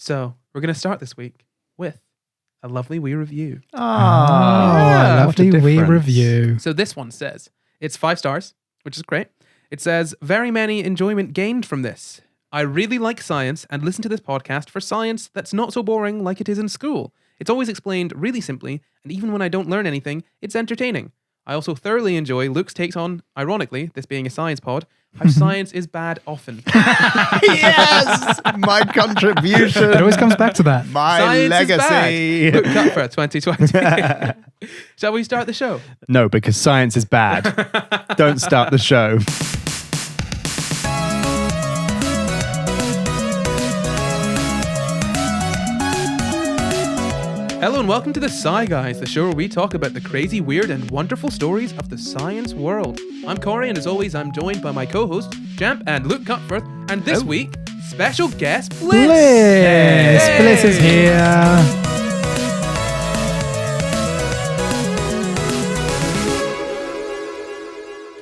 So we're going to start this week with a lovely wee review. Lovely wee review. So this one says, it's 5 stars, which is great. It says, very many enjoyment gained from this. I really like science and listen to this podcast for science that's not so boring like it is in school. It's always explained really simply, and even when I don't learn anything, it's entertaining. I also thoroughly enjoy Luke's takes on, ironically, this being a science pod, how science is bad often. Yes! My contribution. It always comes back to that. My Science legacy. is bad. Luke Cuthbert, 2020. Shall we start the show? No, because science is bad. Don't start the show. Hello and welcome to the SCI GUYS, the show where we talk about the crazy, weird and wonderful stories of the science world. I'm Corey and as always I'm joined by my co-hosts, Jamp and Luke Cuthbert, and this week, special guest Bliss! Bliss is here.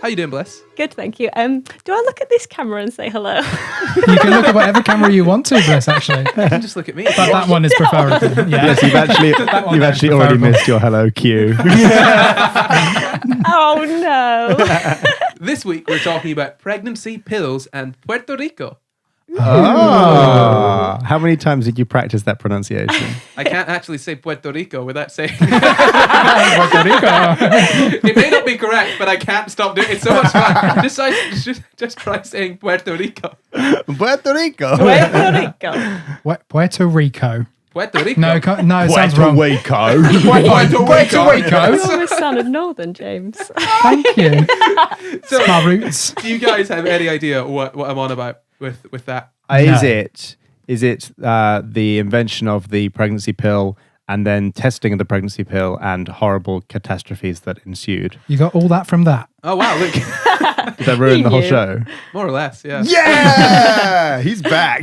How you doing, Bliss? Good, thank you. Do I look at this camera and say hello? You can look at whatever camera you want to, Bliss, actually. You can just look at me. But that one is preferable. Yeah. Yes, you've actually already missed your hello cue. Oh no. This week we're talking about pregnancy pills and Puerto Rico. Oh. How many times did you practice that pronunciation? I can't actually say Puerto Rico without saying Puerto Rico. it may not be correct, but I can't stop doing it. It's so much fun. Just try saying Puerto Rico. Puerto Rico. Puerto Rico. Puerto Rico. Puerto Rico. No, it sounds wrong. Rico. Puerto Rico. You always sounded northern, James. Thank you. So, My roots. do you guys have any idea what I'm on about with that? Is it the invention of the pregnancy pill and then testing of the pregnancy pill and horrible catastrophes that ensued? You got all that from that? Oh wow, look. Did that ruin the whole show? More or less, yeah. Yeah! He's back.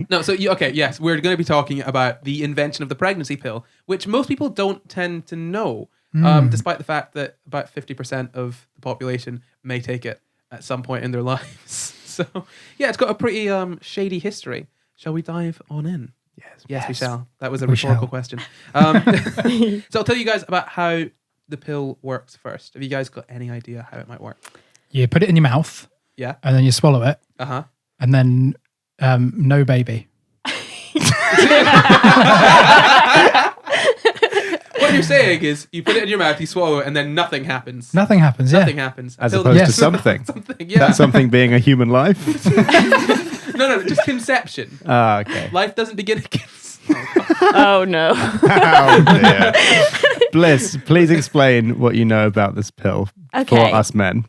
No, so yes, we're going to be talking about the invention of the pregnancy pill, which most people don't tend to know, despite the fact that about 50% of the population may take it at some point in their lives. So, yeah, it's got a pretty shady history. Shall we dive on in? Yes, we shall. That was a rhetorical question. So I'll tell you guys about how the pill works first. Have you guys got any idea how it might work? You put it in your mouth. Yeah. And then you swallow it. Uh-huh. And then no baby. What you're saying is you put it in your mouth, you swallow it, and then nothing happens. Nothing happens, yeah. Nothing happens. As opposed to something. Something, yeah. That something being a human life? No, just conception. Okay. Life doesn't begin at Oh no. Oh, dear. Bliss, please explain what you know about this pill for us men.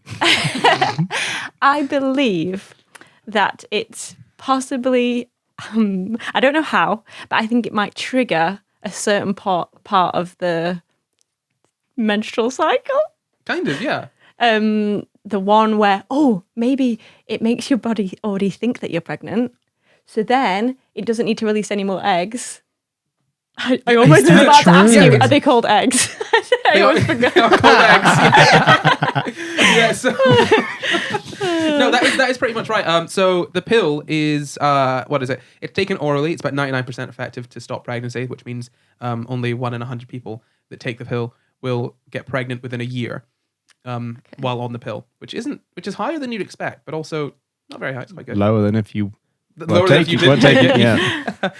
I believe that it's possibly, I don't know how, but I think it might trigger a certain part of the menstrual cycle. Kind of, yeah. The one where, maybe it makes your body already think that you're pregnant. So then it doesn't need to release any more eggs. I almost was about to ask you, are they called eggs? I always forgot. They are called eggs. Yeah, so... No, that is pretty much right. So the pill is, what is it? It's taken orally. It's about 99% effective to stop pregnancy, which means only 1 in 100 people that take the pill will get pregnant within a year while on the pill, which is higher than you'd expect, but also not very high. It's quite good. Lower than if you... Lower than if you didn't take it. Yeah.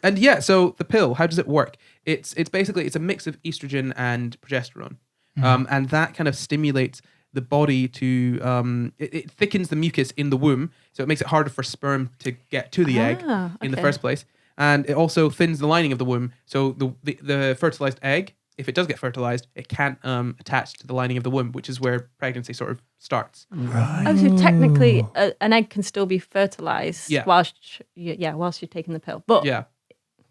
And yeah, so the pill, how does it work? It's basically, it's a mix of estrogen and progesterone. And that kind of stimulates the body to, it thickens the mucus in the womb, so it makes it harder for sperm to get to the egg in the first place. And it also thins the lining of the womb, so the fertilized egg, if it does get fertilized, it can't attach to the lining of the womb, which is where pregnancy sort of starts. Right. Oh, so technically an egg can still be fertilized whilst you're taking the pill. But Yeah.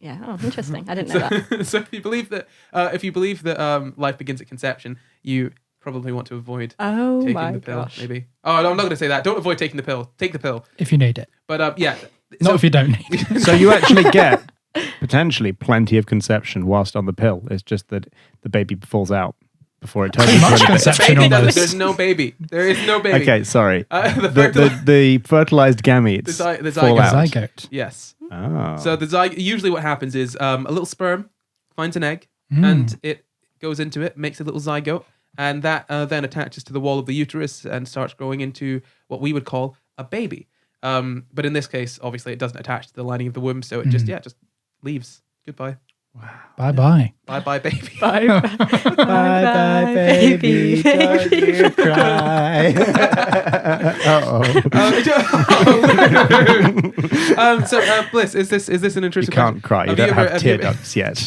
Oh, interesting. I didn't know that. So if you believe that life begins at conception, you probably want to avoid taking the pill. Gosh. Maybe. Oh, no, I'm not going to say that. Don't avoid taking the pill. Take the pill. If you need it. But yeah. Not if you don't need it. So you actually get potentially plenty of conception whilst on the pill. It's just that the baby falls out. before it turns Too into much anything. conception Baby doesn't- almost. there's no baby. There is no baby. Okay, sorry. The The fertilized gametes the fall zygote. out. Zygote. Yes. Oh. So usually what happens is a little sperm finds an egg Mm. and it goes into it, makes a little zygote, and that then attaches to the wall of the uterus and starts growing into what we would call a baby. But in this case, obviously, it doesn't attach to the lining of the womb, so it just leaves. Goodbye. Bye-bye. Bye bye, baby. Bye. Bye, baby. Don't you cry. Uh-oh. So Bliss, is this an You intrusive? can't cry. You Have don't you ever- have have you tear ever- ducts yet.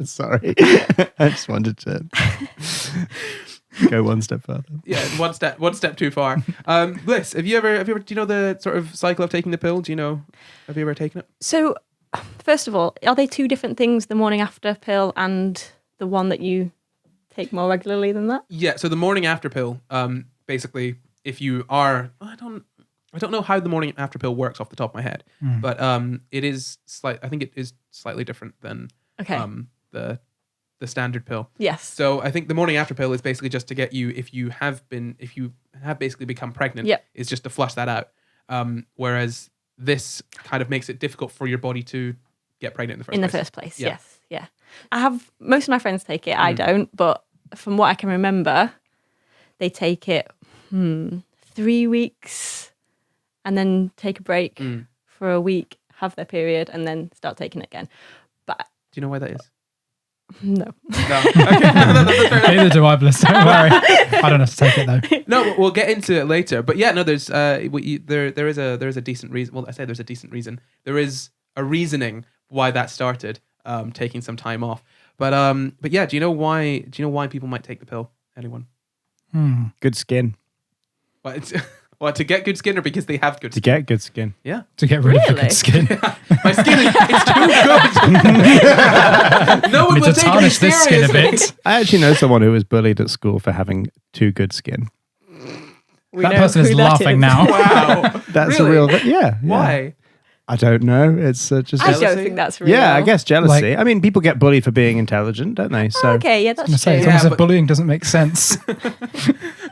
Sorry. I just wanted to go one step further. Yeah, one step too far. Bliss, have you ever? Do you know the sort of cycle of taking the pill? Do you know? Have you ever taken it? So, first of all, are they two different things, the morning after pill and the one that you take more regularly than that? Yeah. So the morning after pill, basically, if you are, I don't know how the morning after pill works off the top of my head, but it is I think it is slightly different than Okay. The standard pill. Yes. So I think the morning after pill is basically just to get you, if you have basically become pregnant, Yep. is just to flush that out. Whereas this kind of makes it difficult for your body to get pregnant in the first place. Yeah. Yes. Yeah. I have, most of my friends take it. I don't, but from what I can remember, they take it 3 weeks and then take a break for a week, have their period, and then start taking it again. But Do you know why that is? no. No. Okay. That's fair enough. Neither do I, Bliss. Don't worry. I don't have to take it though. No, we'll get into it later. But yeah, no, there's there is a decent reason. Well, I say there's a decent reason. There is a reasoning why that started, taking some time off. But yeah, do you know why people might take the pill? Anyone? Good skin. Well, it's to get good skin or because they have good To skin? get good skin. Yeah. To get rid of the Really? good skin. My skin it's too good. No I one need will to take me tarnish this skin a seriously. bit. I actually know someone who was bullied at school for having too good skin. We That know person is who that laughing is. now. Wow. That's Really? a real... Yeah. Why? I don't know. It's just... I don't Jealousy? think that's real. yeah, I guess jealousy. Like- I mean, people get bullied for being intelligent, don't they? So Okay, yeah, that's I'm gonna say, true. it's almost Yeah, as but- if bullying doesn't make sense.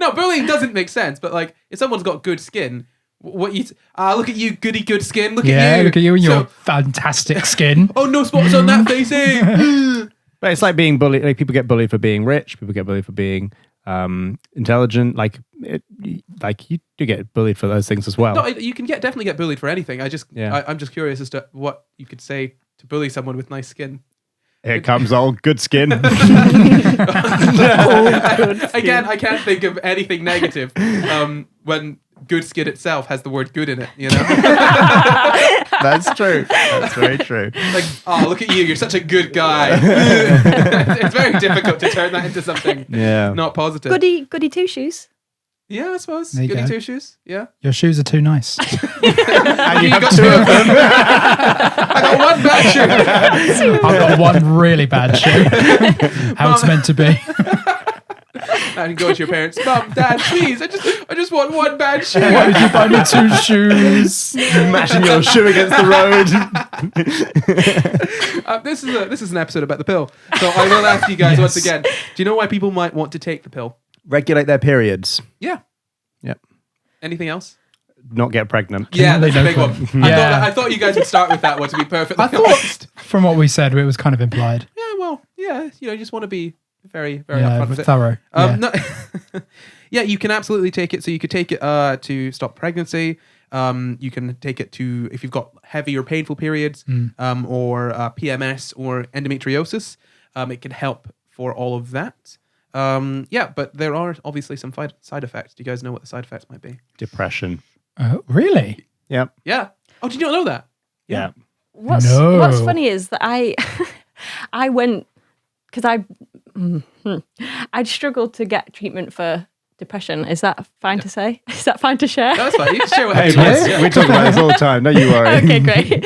No, bullying doesn't make sense. But like, if someone's got good skin, what you? Look at you, goody good skin. Look Yeah, at you. look at you and your So- fantastic skin. oh, no spots on that face. Eh? But it's like being bullied. Like people get bullied for being rich. People get bullied for being intelligent. Like you do get bullied for those things as well. No, you can definitely get bullied for anything. Yeah. I'm just curious as to what you could say to bully someone with nice skin. Here comes all good skin. Again, I can't think of anything negative when good skin itself has the word good in it. You know, That's true. That's very true. like, oh, look at you, you're such a good guy. It's very difficult to turn that into something Yeah. not positive. Goody two shoes. Yeah, I suppose. There you Goody go. two shoes. Yeah. Your shoes are too nice. And you You have got two of them. I got one bad shoe. I've got one really bad shoe. How it's meant to be. And go to your parents, Mum, Dad, please, I just want one bad shoe. Why did you buy me 2 shoes? Mashing your shoe against the road. This is an episode about the pill. So I will ask you guys once again, do you know why people might want to take the pill? Regulate their periods. Yeah. Yep. Anything else? Not get pregnant. Yeah, that's a no big one. clue. I Yeah. thought you guys would start with that one, to be perfectly I thought, honest. from what we said, it was kind of implied. Yeah, well, yeah, you just want to be very, very Yeah, upfront with it. thorough. Yeah. No, yeah, you can absolutely take it. So you could take it to stop pregnancy. You can take it to if you've got heavy or painful periods, or PMS or endometriosis. It can help for all of that. Yeah, but there are obviously some side effects. Do you guys know what the side effects might be? Depression. Oh, really? Yep. Yeah. Oh, did you not know that? Yeah. What's No. funny is that I went because I'd struggled to get treatment for depression. Is that fine to say? Is that fine to share? No, that's fine. You can share what Hey, happens. we talk about this all the time. Don't you worry. Okay, great.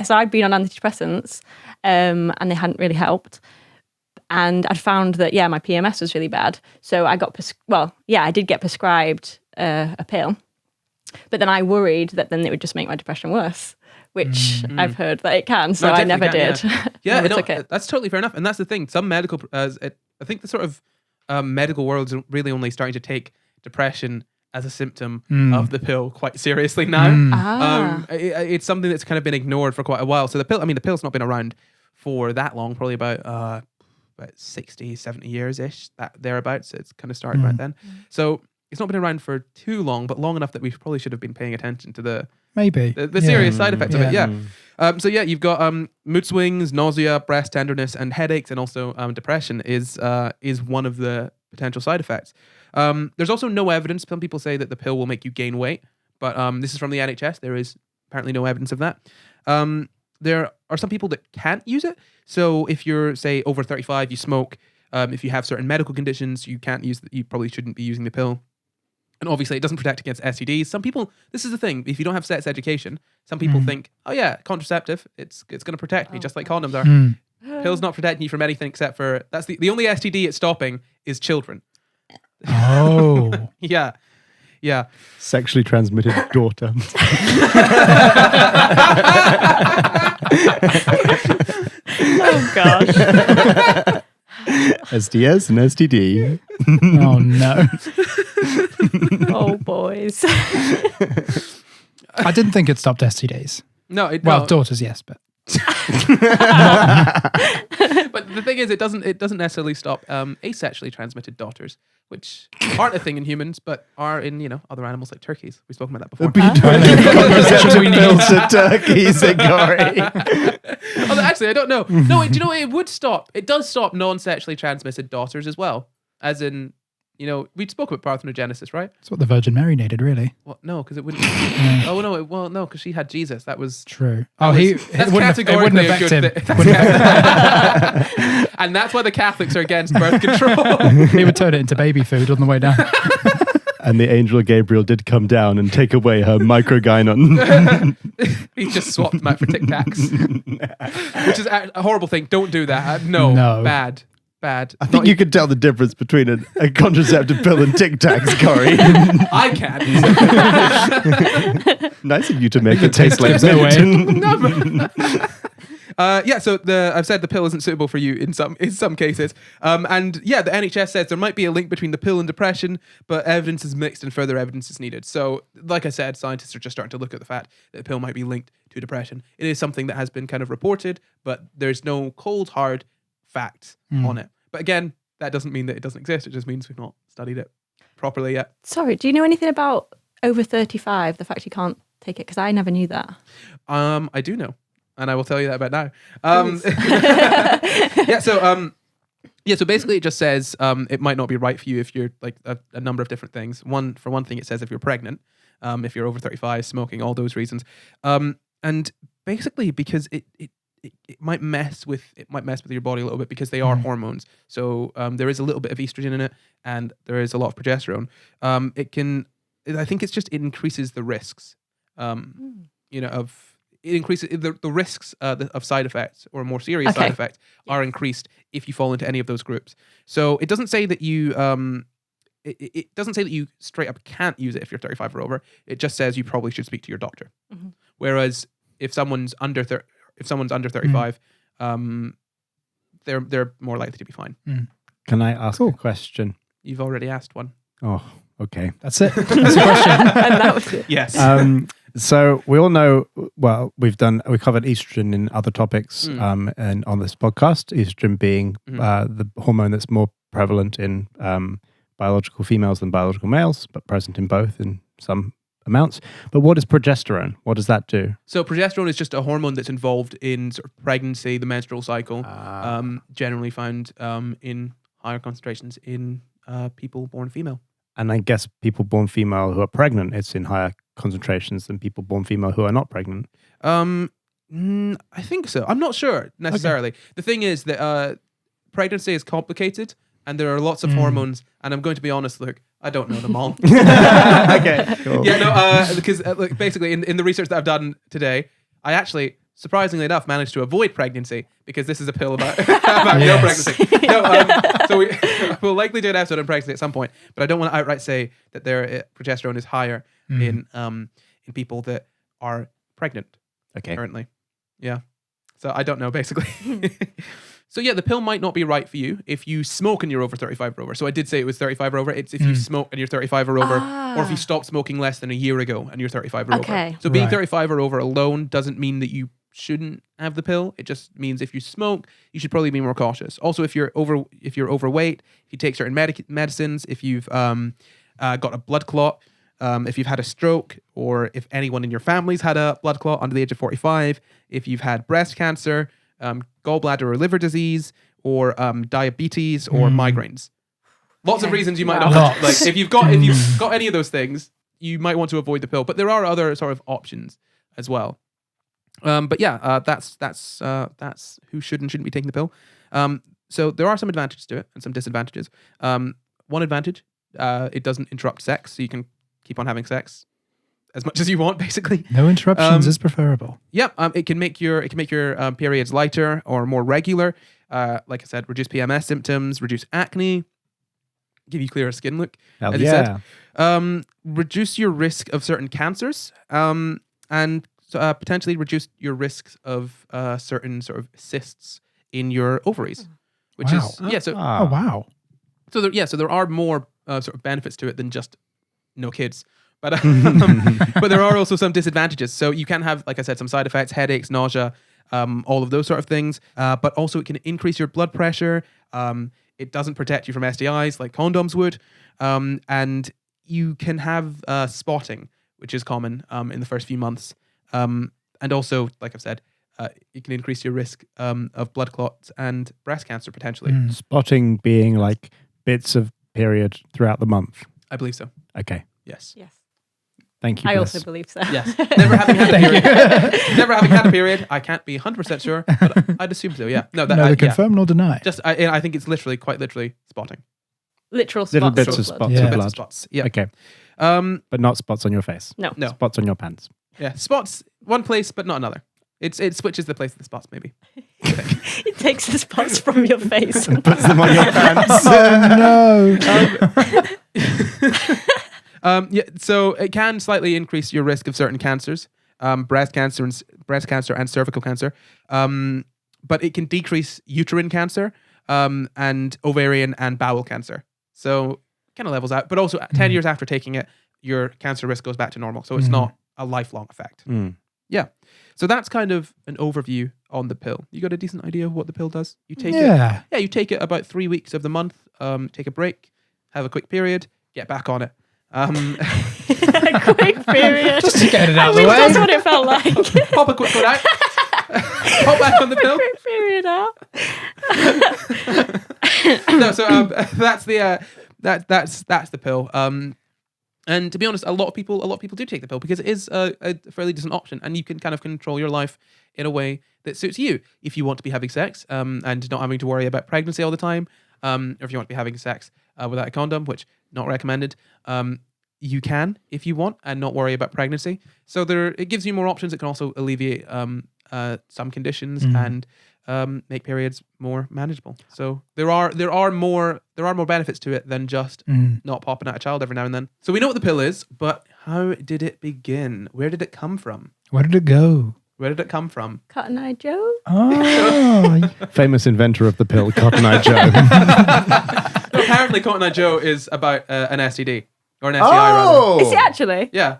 So I'd been on antidepressants, and they hadn't really helped. And I'd found that my PMS was really bad. So I got I did get prescribed a pill, but then I worried that then it would just make my depression worse. which I've heard that it can, so No, it I never definitely did. Yeah, No, it's no, okay. that's totally fair enough. And that's the thing. Some medical, I think the sort of medical world's really only starting to take depression as a symptom of the pill quite seriously now. It's something that's kind of been ignored for quite a while. So the pill's not been around for that long, probably about 60, 70 years-ish, thereabouts. It's kind of started right then. So it's not been around for too long, but long enough that we probably should have been paying attention to the serious side effects of it. Yeah. You've got mood swings, nausea, breast tenderness, and headaches, and also depression is one of the potential side effects. There's also no evidence. Some people say that the pill will make you gain weight, but this is from the NHS. There is apparently no evidence of that. There are some people that can't use it. So if you're, say, over 35, you smoke, if you have certain medical conditions, you probably shouldn't be using the pill. And obviously, it doesn't protect against STDs. Some people, this is the thing, if you don't have sex education, some people think, oh yeah, contraceptive, it's going to protect me, just like condoms are. Pill's not protecting you from anything except for, that's the only STD it's stopping is children. Oh. Yeah. Sexually transmitted daughter. Oh gosh. SDS and STD. Oh no. Oh boys. I didn't think it stopped STDs. No, Daughters, yes, but but the thing is, it doesn't necessarily stop asexually transmitted daughters, which aren't a thing in humans, but are in other animals like turkeys. We've spoken about that before. Pills to turkeys, Gary. Actually, I don't know. No, do you know what? It would stop. It does stop non-sexually transmitted daughters as well. As in, we spoke about parthenogenesis, right? that's what the Virgin Mary needed, really. Well, no, because it wouldn't. Oh no, no, because she had Jesus. That was True. That's categorically a good thing. And that's why the Catholics are against birth control. He would turn it into baby food on the way down. And the angel Gabriel did come down and take away her microgynon. He just swapped them out for Tic Tacs, which is a horrible thing. Don't do that. No. Bad. I think you can tell the difference between a contraceptive pill and Tic Tacs, Corey. I can't. Nice of you to make it taste like mint. So I've said the pill isn't suitable for you in some cases. The NHS says there might be a link between the pill and depression, but evidence is mixed and further evidence is needed. So, like I said, scientists are just starting to look at the fact that the pill might be linked to depression. It is something that has been kind of reported, but there's no cold, hard facts on it. But again, that doesn't mean that it doesn't exist. It just means we've not studied it properly yet. Sorry, do you know anything about over 35, the fact you can't take it? Because I never knew that. I do know. And I will tell you that about now. So basically it just says it might not be right for you if you're like a number of different things. For one thing, it says if you're pregnant, if you're over 35, smoking, all those reasons. And basically because it might mess with your body a little bit because they are hormones. So there is a little bit of estrogen in it and there is a lot of progesterone. I think it increases the risks, it increases the risks of side effects or more serious side effects are increased if you fall into any of those groups. So it doesn't say that you it doesn't say that you straight up can't use it if you're 35 or over. It just says you probably should speak to your doctor. Mm-hmm. Whereas if someone's under 35, they're more likely to be fine. Can I ask a question? You've already asked one. Oh, okay. That's it. That's the question. And that was it. Yes. So we all know, well, we covered estrogen in other topics and on this podcast, estrogen being the hormone that's more prevalent in biological females than biological males, but present in both in some amounts. But what is progesterone? What does that do? So progesterone is just a hormone that's involved in sort of pregnancy, the menstrual cycle, generally found in higher concentrations in people born female. And I guess people born female who are pregnant, it's in higher concentrations than people born female who are not pregnant. I think so. I'm not sure necessarily. Okay. The thing is that pregnancy is complicated and there are lots of hormones. And I'm going to be honest, look, I don't know them all. Okay, cool. Yeah, no, because basically in the research that I've done today, I actually, surprisingly enough, managed to avoid pregnancy because this is a pill about no pregnancy. So we'll likely do an episode on pregnancy at some point, but I don't want to outright say that their progesterone is higher in people that are pregnant. Okay. currently. Yeah. So I don't know, basically. So yeah, the pill might not be right for you if you smoke and you're over 35 or over. So I did say it was 35 or over. It's if you smoke and you're 35 or over, or if you stopped smoking less than a year ago and you're 35 or Okay. over. So being Right. 35 or over alone doesn't mean that you shouldn't have the pill. It just means if you smoke, you should probably be more cautious. Also, if you're overweight, if you take certain medicines, if you've got a blood clot, if you've had a stroke, or if anyone in your family's had a blood clot under the age of 45, if you've had breast cancer, gallbladder or liver disease, or diabetes or migraines. Lots of reasons you might not Lots. like if you've got any of those things, you might want to avoid the pill. But there are other sort of options as well. But yeah, that's who should and shouldn't be taking the pill. So there are some advantages to it and some disadvantages. One advantage, it doesn't interrupt sex, so you can keep on having sex as much as you want, basically. No interruptions is preferable. Yep. It can make your periods lighter or more regular. Like I said, reduce PMS symptoms, reduce acne, give you clearer skin look. Hell as you yeah. said. Reduce your risk of certain cancers, and potentially reduce your risks of certain sort of cysts in your ovaries, which Wow. is yeah. So Ah. Oh, wow. so there are more sort of benefits to it than just no kids. But but there are also some disadvantages. So you can have, like I said, some side effects, headaches, nausea, all of those sort of things. But also it can increase your blood pressure. It doesn't protect you from STIs like condoms would. And you can have spotting, which is common in the first few months. And also, like I've said, it can increase your risk of blood clots and breast cancer potentially. Spotting being like bits of period throughout the month. I believe so. Okay. Yes. Yes. Thank you. I Bliss. also believe so. Yes. Never having had a period. Never having had a period. I can't be 100% sure, but I'd assume so. Yeah. No, that Neither yeah. confirm nor deny. Just I think it's quite literally spotting. Literal spots. Little bits of of blood. spots Yeah. of Bits of blood. spots. Yeah. Okay. But not spots on your face. No. No. Spots on your pants. Yeah. Spots one place, but not another. It switches the place of the spots maybe. It takes the spots from your face. Puts them on your pants. Oh, no. Yeah. So it can slightly increase your risk of certain cancers, breast cancer and cervical cancer. But it can decrease uterine cancer, and ovarian and bowel cancer. So kind of levels out. But also 10 years after taking it, your cancer risk goes back to normal. So it's not a lifelong effect. Mm. Yeah. So that's kind of an overview on the pill. You got a decent idea of what the pill does? You take it. Yeah. Yeah, you take it about 3 weeks of the month, take a break, have a quick period, get back on it. A quick period. Just to get it I out of wish the way. that's what it felt like. Pop a quick one out. Pop back on the pill. Quick period out. No, so that's the that's the pill. And to be honest, a lot of people do take the pill because it is a fairly decent option, and you can kind of control your life in a way that suits you. If you want to be having sex and not having to worry about pregnancy all the time, or if you want to be having sex without a condom, which not recommended, you can if you want and not worry about pregnancy. So it gives you more options. It can also alleviate some conditions and make periods more manageable. So there are more benefits to it than just not popping out a child every now and then. So we know what the pill is, but how did it begin? Where did it come from? Where did it go? Where did it come from? Cotton Eye Joe. Oh, Famous inventor of the pill, Cotton Eye Joe. No, apparently, Cotton Eye Joe is about an STD or an STI rather. Is it actually? Yeah.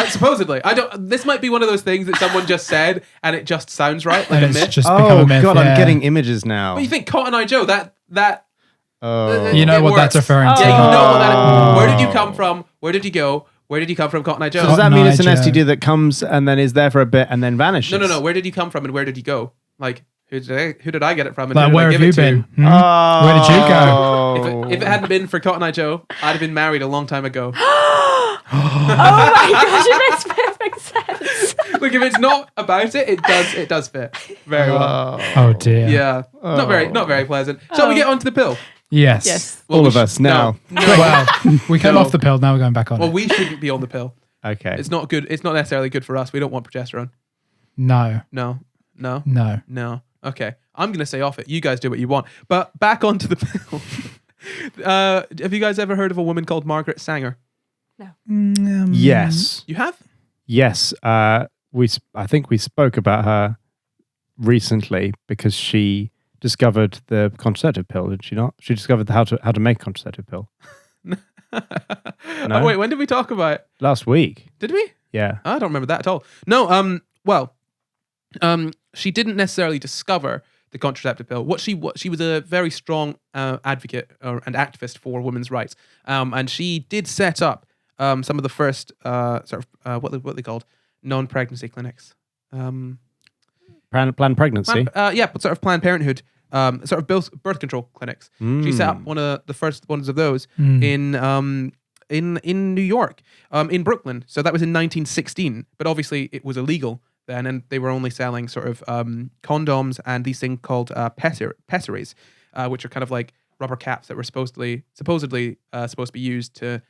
Supposedly, I don't. This might be one of those things that someone just said, and it just sounds right, like and a it's myth. just become Oh a myth. God, yeah. I'm getting images now. But you think Cotton Eye Joe? That Oh. You know it what that's works. referring to. Yeah, you know what that Oh. is. Where did you come from? Where did you go? Where did you come from, Cotton Eye Joe? So does that mean it's an Cotton Eye Joe. STD that comes and then is there for a bit and then vanishes? No. Where did you come from and where did you go? Like, who did I get it from? And Like, who did where I have give you it to? been? Hmm? Oh. Where did you go? If it hadn't been for Cotton Eye Joe, I'd have been married a long time ago. Oh my gosh, it makes perfect sense. Look, if it's not about it, it does fit very well. Oh dear. Yeah, not very pleasant. Shall we get onto the pill? Yes. Yes. Well, All we of us now. No. Well, we came No. off the pill. Now we're going back on Well, it. we shouldn't be on the pill. Okay. It's not good. It's not necessarily good for us. We don't want progesterone. No. No. Okay. I'm going to say off it. You guys do what you want. But back onto the pill. Have you guys ever heard of a woman called Margaret Sanger? Yes. You have? Yes. I think we spoke about her recently because she discovered the contraceptive pill, did she not? She discovered how to make a contraceptive pill. Oh, wait, when did we talk about it? Last week. Did we? Yeah. I don't remember that at all. No, she didn't necessarily discover the contraceptive pill. She was a very strong advocate and activist for women's rights. And she did set up some of the first what are they called? Non-pregnancy clinics. Planned pregnancy. But sort of Planned Parenthood, sort of birth control clinics. She set up one of the first ones of those in New York, in Brooklyn. So that was in 1916. But obviously it was illegal then, and they were only selling sort of condoms and these things called pessaries, which are kind of like rubber caps that were supposedly supposed to be used to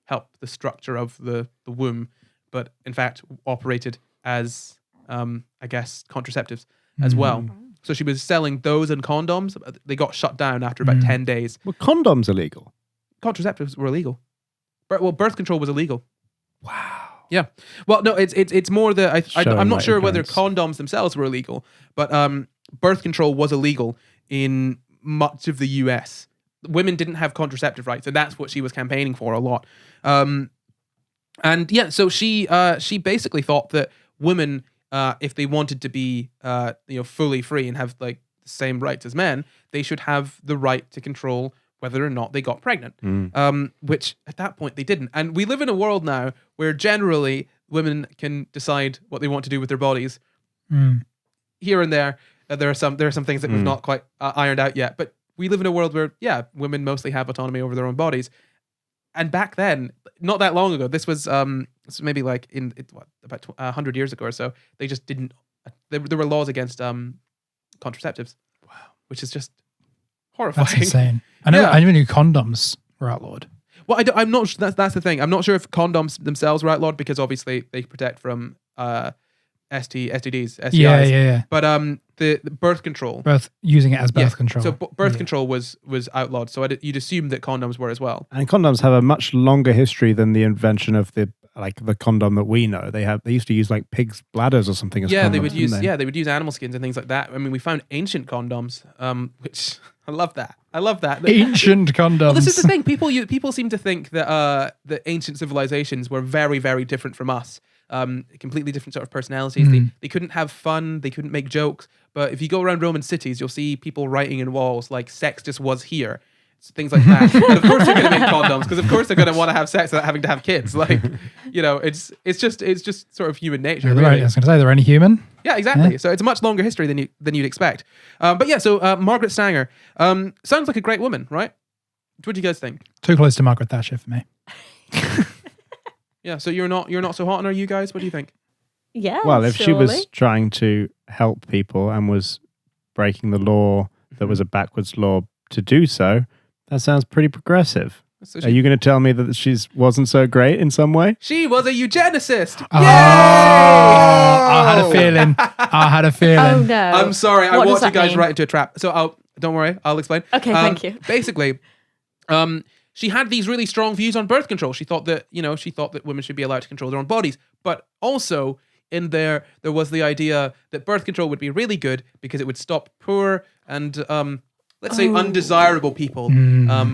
help the structure of the womb, but in fact operated as I guess contraceptives as well. So she was selling those and condoms. They got shut down after about 10 days. Were condoms illegal? Contraceptives were illegal. Birth control was illegal. Wow. Yeah. Well, no, it's more I'm not sure whether ignorance. condoms themselves were illegal, but birth control was illegal in much of the US. Women didn't have contraceptive rights, and that's what she was campaigning for a lot. And yeah, so she basically thought that women, if they wanted to be fully free and have like the same rights as men, they should have the right to control whether or not they got pregnant, which at that point they didn't. And we live in a world now where generally women can decide what they want to do with their bodies. Here and there are some things that we've not quite ironed out yet, but we live in a world where women mostly have autonomy over their own bodies. And back then, not that long ago, this was maybe like about 100 years ago or so, they just didn't. There were laws against contraceptives. Wow, which is just horrifying. That's insane. I never knew condoms were outlawed. Well, I'm not. That's the thing. I'm not sure if condoms themselves were outlawed because obviously they protect from STDs, STIs. Yeah. But the birth control. Using it as birth control. So birth control was outlawed. So you'd assume that condoms were as well. And condoms have a much longer history than the invention of the condom that we know. They used to use like pigs' bladders or something as condoms. They would use animal skins and things like that. I mean, we found ancient condoms, which I love that. Ancient condoms. Well, this is the thing. People seem to think that the ancient civilizations were very, very different from us. Completely different sort of personalities. They couldn't have fun. They couldn't make jokes. But if you go around Roman cities, you'll see people writing in walls like "sex just was here." Things like that. And of course they're going to make condoms because of course they're going to want to have sex without having to have kids. Like, it's just sort of human nature. Really. Really. I was going to say they're only human. Yeah, exactly. Yeah. So it's a much longer history than you'd expect. But yeah, so Margaret Sanger sounds like a great woman, right? What do you guys think? Too close to Margaret Thatcher for me. Yeah. So you're not so hot on her, you guys? What do you think? Yeah. Well, if surely. she was trying to help people and was breaking the law that was a backwards law to do so, that sounds pretty progressive. So Are you going to tell me that she wasn't so great in some way? She was a eugenicist. Oh, Yay! I had a feeling. Oh no. I'm sorry. I What watched does you that guys mean? right into a trap. So don't worry. I'll explain. Okay, thank you. Basically, she had these really strong views on birth control. She thought that women should be allowed to control their own bodies, but also in there was the idea that birth control would be really good because it would stop poor and let's say undesirable people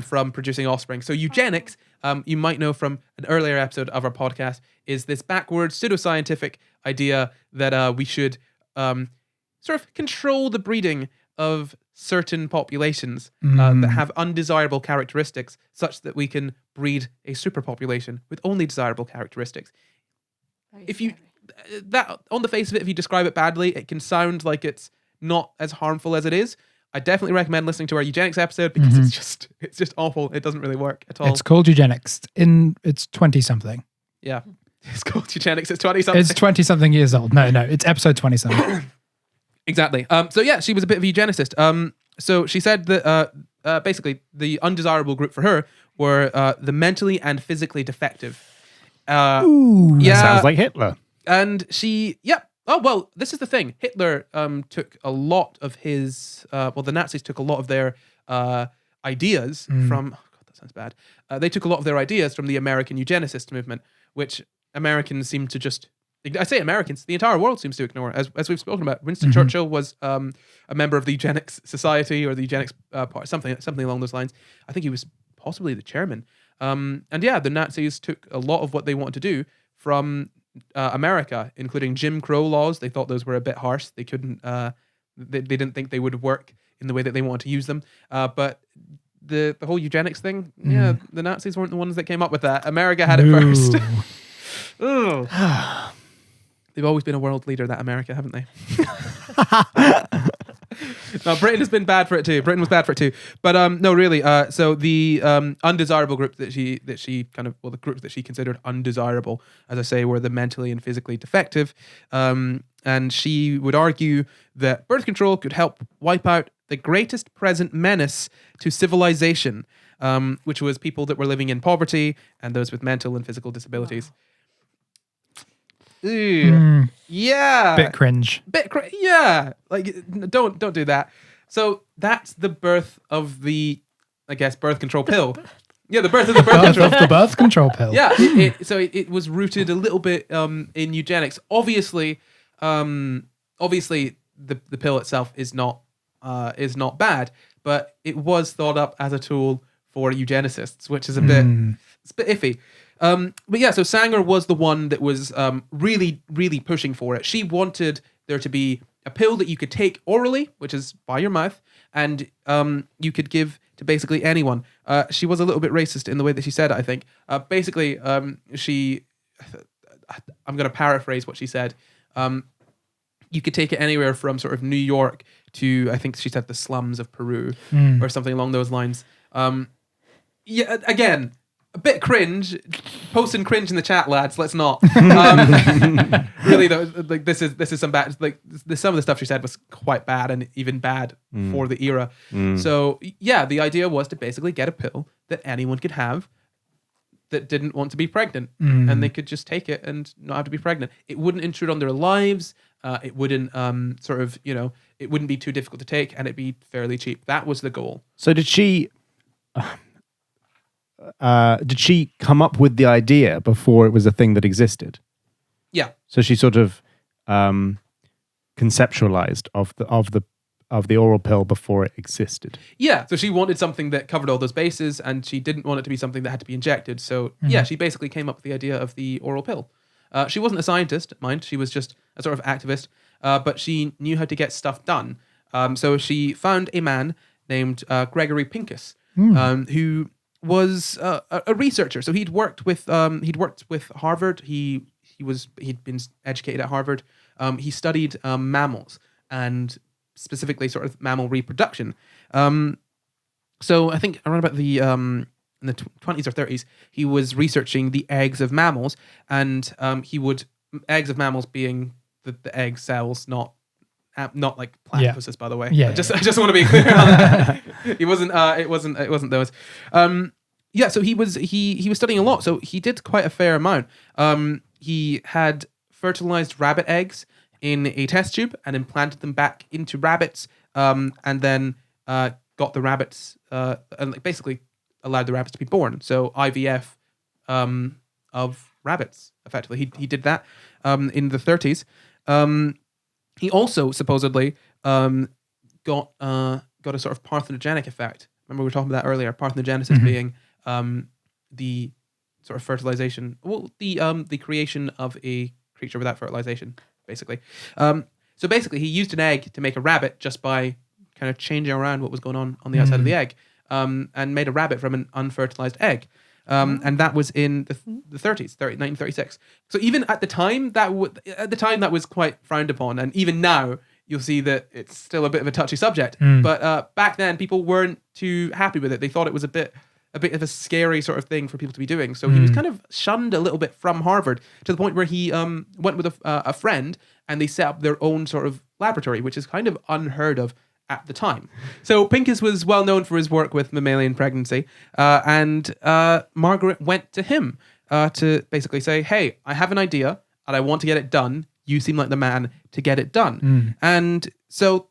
from producing offspring. So eugenics, you might know from an earlier episode of our podcast, is this backward pseudoscientific idea that we should sort of control the breeding of certain populations that have undesirable characteristics such that we can breed a superpopulation with only desirable characteristics. That on the face of it, if you describe it badly, it can sound like it's not as harmful as it is. I definitely recommend listening to our eugenics episode because it's just awful. It doesn't really work at all. It's called eugenics. It's 20-something. Yeah. It's called eugenics. It's 20-something. It's 20-something years old. No, it's episode 20-something. Exactly. So yeah, she was a bit of a eugenicist. So she said that basically the undesirable group for her were the mentally and physically defective. Ooh. Yeah. That sounds like Hitler. And oh, well, this is the thing. Hitler took a lot of his, the Nazis took a lot of their ideas from, oh God, that sounds bad. They took a lot of their ideas from the American eugenicist movement, which Americans seem to just I say Americans, the entire world seems to ignore it. As we've spoken about, Winston Churchill was a member of the Eugenics Society or the Eugenics part, something along those lines. I think he was possibly the chairman. And yeah, the Nazis took a lot of what they wanted to do from America, including Jim Crow laws. They thought those were a bit harsh. They couldn't. They didn't think they would work in the way that they wanted to use them. But the whole eugenics thing, yeah, the Nazis weren't the ones that came up with that. America had it first. Ugh. They've always been a world leader, that America, haven't they? No, Britain has been bad for it too. Britain was bad for it too. But no, really. So the undesirable group the groups that she considered undesirable, as I say, were the mentally and physically defective. And she would argue that birth control could help wipe out the greatest present menace to civilization, which was people that were living in poverty and those with mental and physical disabilities. Yeah. Bit cringe. Yeah. Like, don't do that. So that's the birth of the, I guess, birth control pill. Yeah, the birth of the birth control. Of the birth control pill. Yeah. It was rooted a little bit in eugenics. Obviously, the pill itself is not bad, but it was thought up as a tool for eugenicists, which is a bit iffy. But yeah, so Sanger was the one that was really, really pushing for it. She wanted there to be a pill that you could take orally, which is by your mouth, and you could give to basically anyone. She was a little bit racist in the way that she said it, I think. Basically, I'm going to paraphrase what she said. You could take it anywhere from sort of New York to, I think she said, the slums of Peru or something along those lines. Yeah, again, a bit cringe. Posting cringe in the chat, lads. Let's not. Really, though, like this is some bad. Like some of the stuff she said was quite bad, and even bad for the era. So yeah, the idea was to basically get a pill that anyone could have that didn't want to be pregnant, and they could just take it and not have to be pregnant. It wouldn't intrude on their lives. It wouldn't it wouldn't be too difficult to take, and it'd be fairly cheap. That was the goal. So did she come up with the idea before it was a thing that existed? Yeah. So she sort of conceptualized of the oral pill before it existed. Yeah. So she wanted something that covered all those bases, and she didn't want it to be something that had to be injected. So yeah, she basically came up with the idea of the oral pill. She wasn't a scientist, mind. She was just a sort of activist, but she knew how to get stuff done. So she found a man named Gregory Pincus, who was a researcher. So he'd worked with Harvard. He'd been educated at Harvard. He studied mammals and specifically sort of mammal reproduction. So I think around about in the 20s or 30s, he was researching the eggs of mammals, and eggs of mammals being the egg cells, not like platypuses, by the way. Yeah. I just want to be clear on that. It wasn't those. Yeah, so he was studying a lot. So he did quite a fair amount. He had fertilized rabbit eggs in a test tube and implanted them back into rabbits, and then got the rabbits and basically allowed the rabbits to be born. So IVF of rabbits, effectively. He did that in the 30s. He also supposedly got a sort of parthenogenic effect. Remember we were talking about that earlier. Parthenogenesis being the sort of fertilization, the creation of a creature without fertilization, basically. So basically, he used an egg to make a rabbit just by kind of changing around what was going on the outside of the egg, and made a rabbit from an unfertilized egg. And that was in the 30s, 1936. So even at the time, that was quite frowned upon, and even now you'll see that it's still a bit of a touchy subject. But back then, people weren't too happy with it. They thought it was a bit of a scary sort of thing for people to be doing. So he was kind of shunned a little bit from Harvard, to the point where he went with a friend, and they set up their own sort of laboratory, which is kind of unheard of at the time. So Pincus was well known for his work with mammalian pregnancy, and Margaret went to him to basically say, hey, I have an idea and I want to get it done. You seem like the man to get it done. And so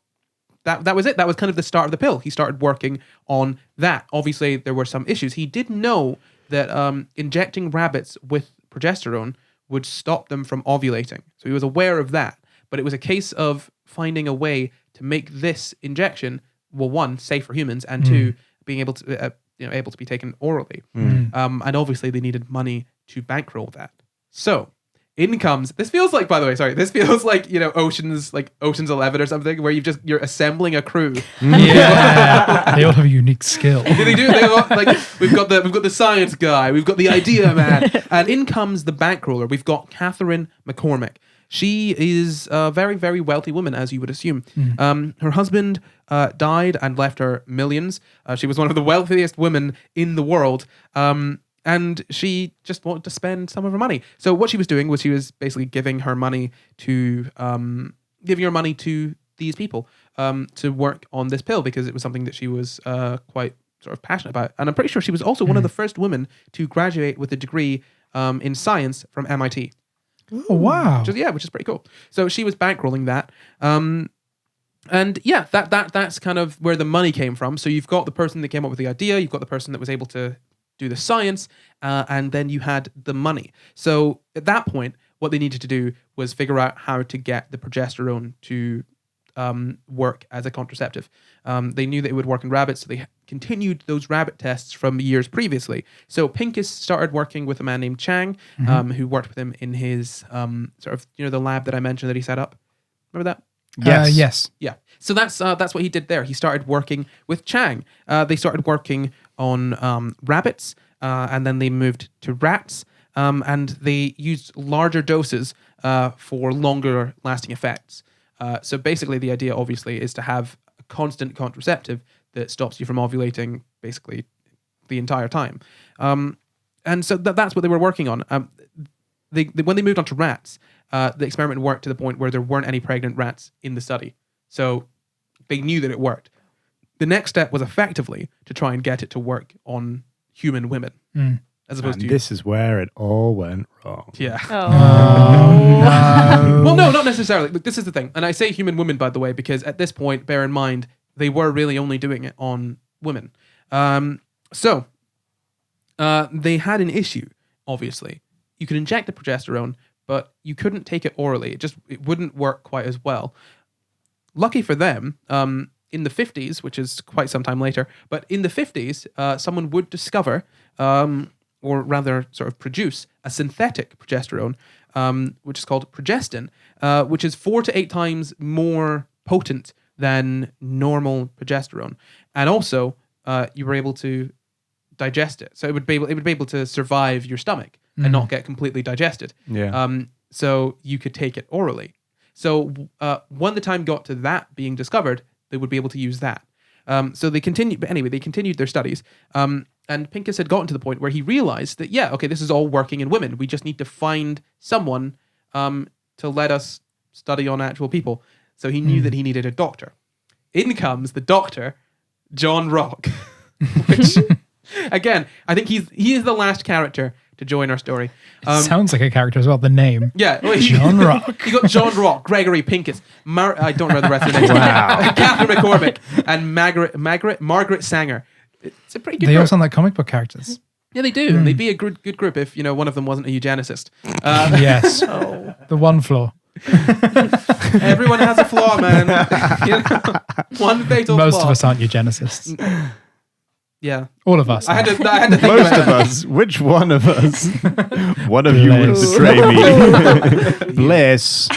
that was it. That was kind of the start of the pill. He started working on that. Obviously, there were some issues. He did know that injecting rabbits with progesterone would stop them from ovulating. So he was aware of that, but it was a case of finding a way to make this injection, well, one, safe for humans, and two, being able to able to be taken orally. And obviously they needed money to bankroll that. So in comes, this feels like, by the way, this feels like, Ocean's 11 or something, where you're assembling a crew. Yeah. They all have a unique skill. They do. We've got the science guy, we've got the idea man, and in comes the bankroller. We've got Catherine McCormick. She is a very, very wealthy woman, as you would assume. Her husband died and left her millions. She was one of the wealthiest women in the world. And she just wanted to spend some of her money. So what she was doing was she was basically giving her money to these people to work on this pill, because it was something that she was quite sort of passionate about. And I'm pretty sure she was also one of the first women to graduate with a degree in science from MIT. Oh, wow. Which is pretty cool. So she was bankrolling that. And yeah, that's kind of where the money came from. So you've got the person that came up with the idea, you've got the person that was able to do the science, and then you had the money. So at that point, what they needed to do was figure out how to get the progesterone to work as a contraceptive. They knew that it would work in rabbits, so they continued those rabbit tests from years previously. So Pincus started working with a man named Chang, who worked with him in his the lab that I mentioned that he set up. Remember that? Yes. Yeah. So that's what he did there. He started working with Chang. They started working on rabbits, and then they moved to rats, and they used larger doses for longer lasting effects. So basically the idea obviously is to have a constant contraceptive that stops you from ovulating basically the entire time. And so that's what they were working on. When they moved on to rats, the experiment worked to the point where there weren't any pregnant rats in the study. So they knew that it worked. The next step was effectively to try and get it to work on human women. As opposed to... this is where it all went wrong. Yeah. No. Well, no, not necessarily. Look, this is the thing. And I say human women, by the way, because at this point, bear in mind, they were really only doing it on women. So they had an issue, obviously. You could inject the progesterone, but you couldn't take it orally. It wouldn't work quite as well. Lucky for them, in the 50s, which is quite some time later, but in the 50s, someone would discover, or rather sort of produce, a synthetic progesterone, which is called progestin, which is 4 to 8 times more potent than normal progesterone. And also, you were able to digest it. So it would be able to survive your stomach and not get completely digested. Yeah. So you could take it orally. So when the time got to that being discovered, they would be able to use that. So they continued. But anyway, they continued their studies. And Pincus had gotten to the point where he realized that, this is all working in women. We just need to find someone to let us study on actual people. So he knew that he needed a doctor. In comes the doctor, John Rock, which, again, I think he is the last character to join our story. Sounds like a character as well, the name. Yeah. Well, John Rock. You got John Rock, Gregory Pincus, I don't remember the rest of the names. Wow. Catherine McCormick, and Margaret Sanger. It's a pretty good They group. all sound like comic book characters. Yeah, they do. They'd be a good group if, one of them wasn't a eugenicist. Yes. The one flaw. Everyone has a flaw, man. One fatal flaw. Most of us aren't eugenicists. Yeah. All of us. I had to think Most about of us. Which one of us? One of you would Bliss. betray me. Bliss.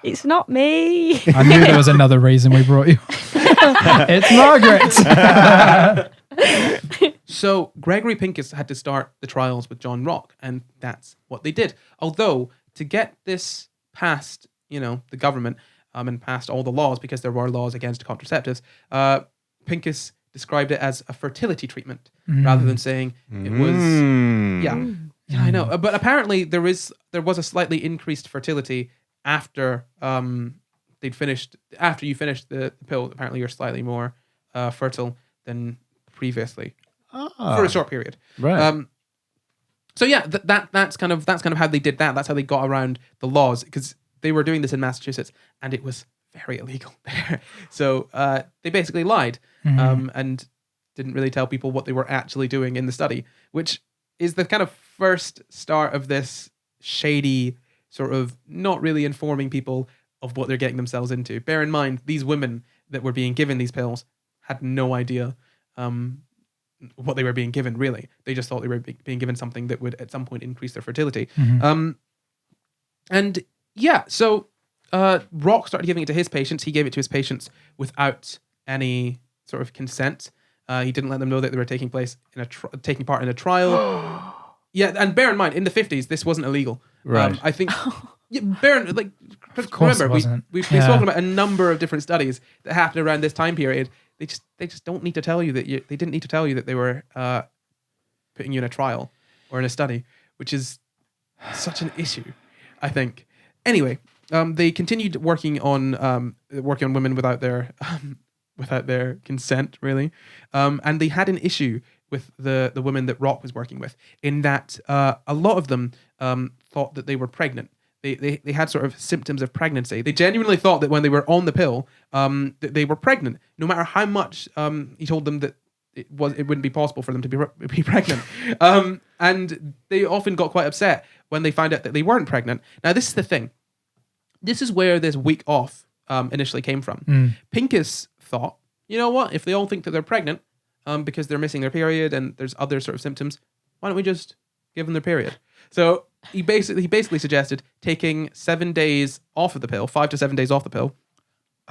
It's not me. I knew there was another reason we brought you. It's Margaret. So Gregory Pincus had to start the trials with John Rock, and that's what they did. Although, to get this past, the government, and past all the laws, because there were laws against contraceptives, Pincus described it as a fertility treatment rather than saying it was. Yeah, I know. But apparently there was a slightly increased fertility after you finished the pill. Apparently you're slightly more fertile than previously for a short period. Right. So yeah, that's kind of how they did that. That's how they got around the laws, because they were doing this in Massachusetts and it was very illegal there. So they basically lied and didn't really tell people what they were actually doing in the study, which is the kind of first start of this shady, sort of not really informing people of what they're getting themselves into. Bear in mind, these women that were being given these pills had no idea what they were being given, really. They just thought they were being given something that would at some point increase their fertility. And yeah, so Rock started giving it to his patients. He gave it to his patients without any sort of consent. He didn't let them know that they were taking part in a trial. Yeah, and bear in mind, in the 50s, this wasn't illegal. Right. I think. Yeah, Of course remember, it wasn't. we've spoken about a number of different studies that happened around this time period. They just don't need to tell you that they didn't need to tell you that they were putting you in a trial or in a study, which is such an issue, I think. Anyway, they continued working on women without their consent, really, and they had an issue with the women that Rock was working with, in that a lot of them thought that they were pregnant. They had sort of symptoms of pregnancy. They genuinely thought that when they were on the pill, that they were pregnant, no matter how much he told them that it wouldn't be possible for them to be pregnant. And they often got quite upset when they found out that they weren't pregnant. Now, this is the thing. This is where this week off initially came from. Pincus thought, you know what? If they all think that they're pregnant because they're missing their period and there's other sort of symptoms, why don't we just give them their period? So he basically suggested taking 7 days off of the pill, 5 to 7 days off the pill.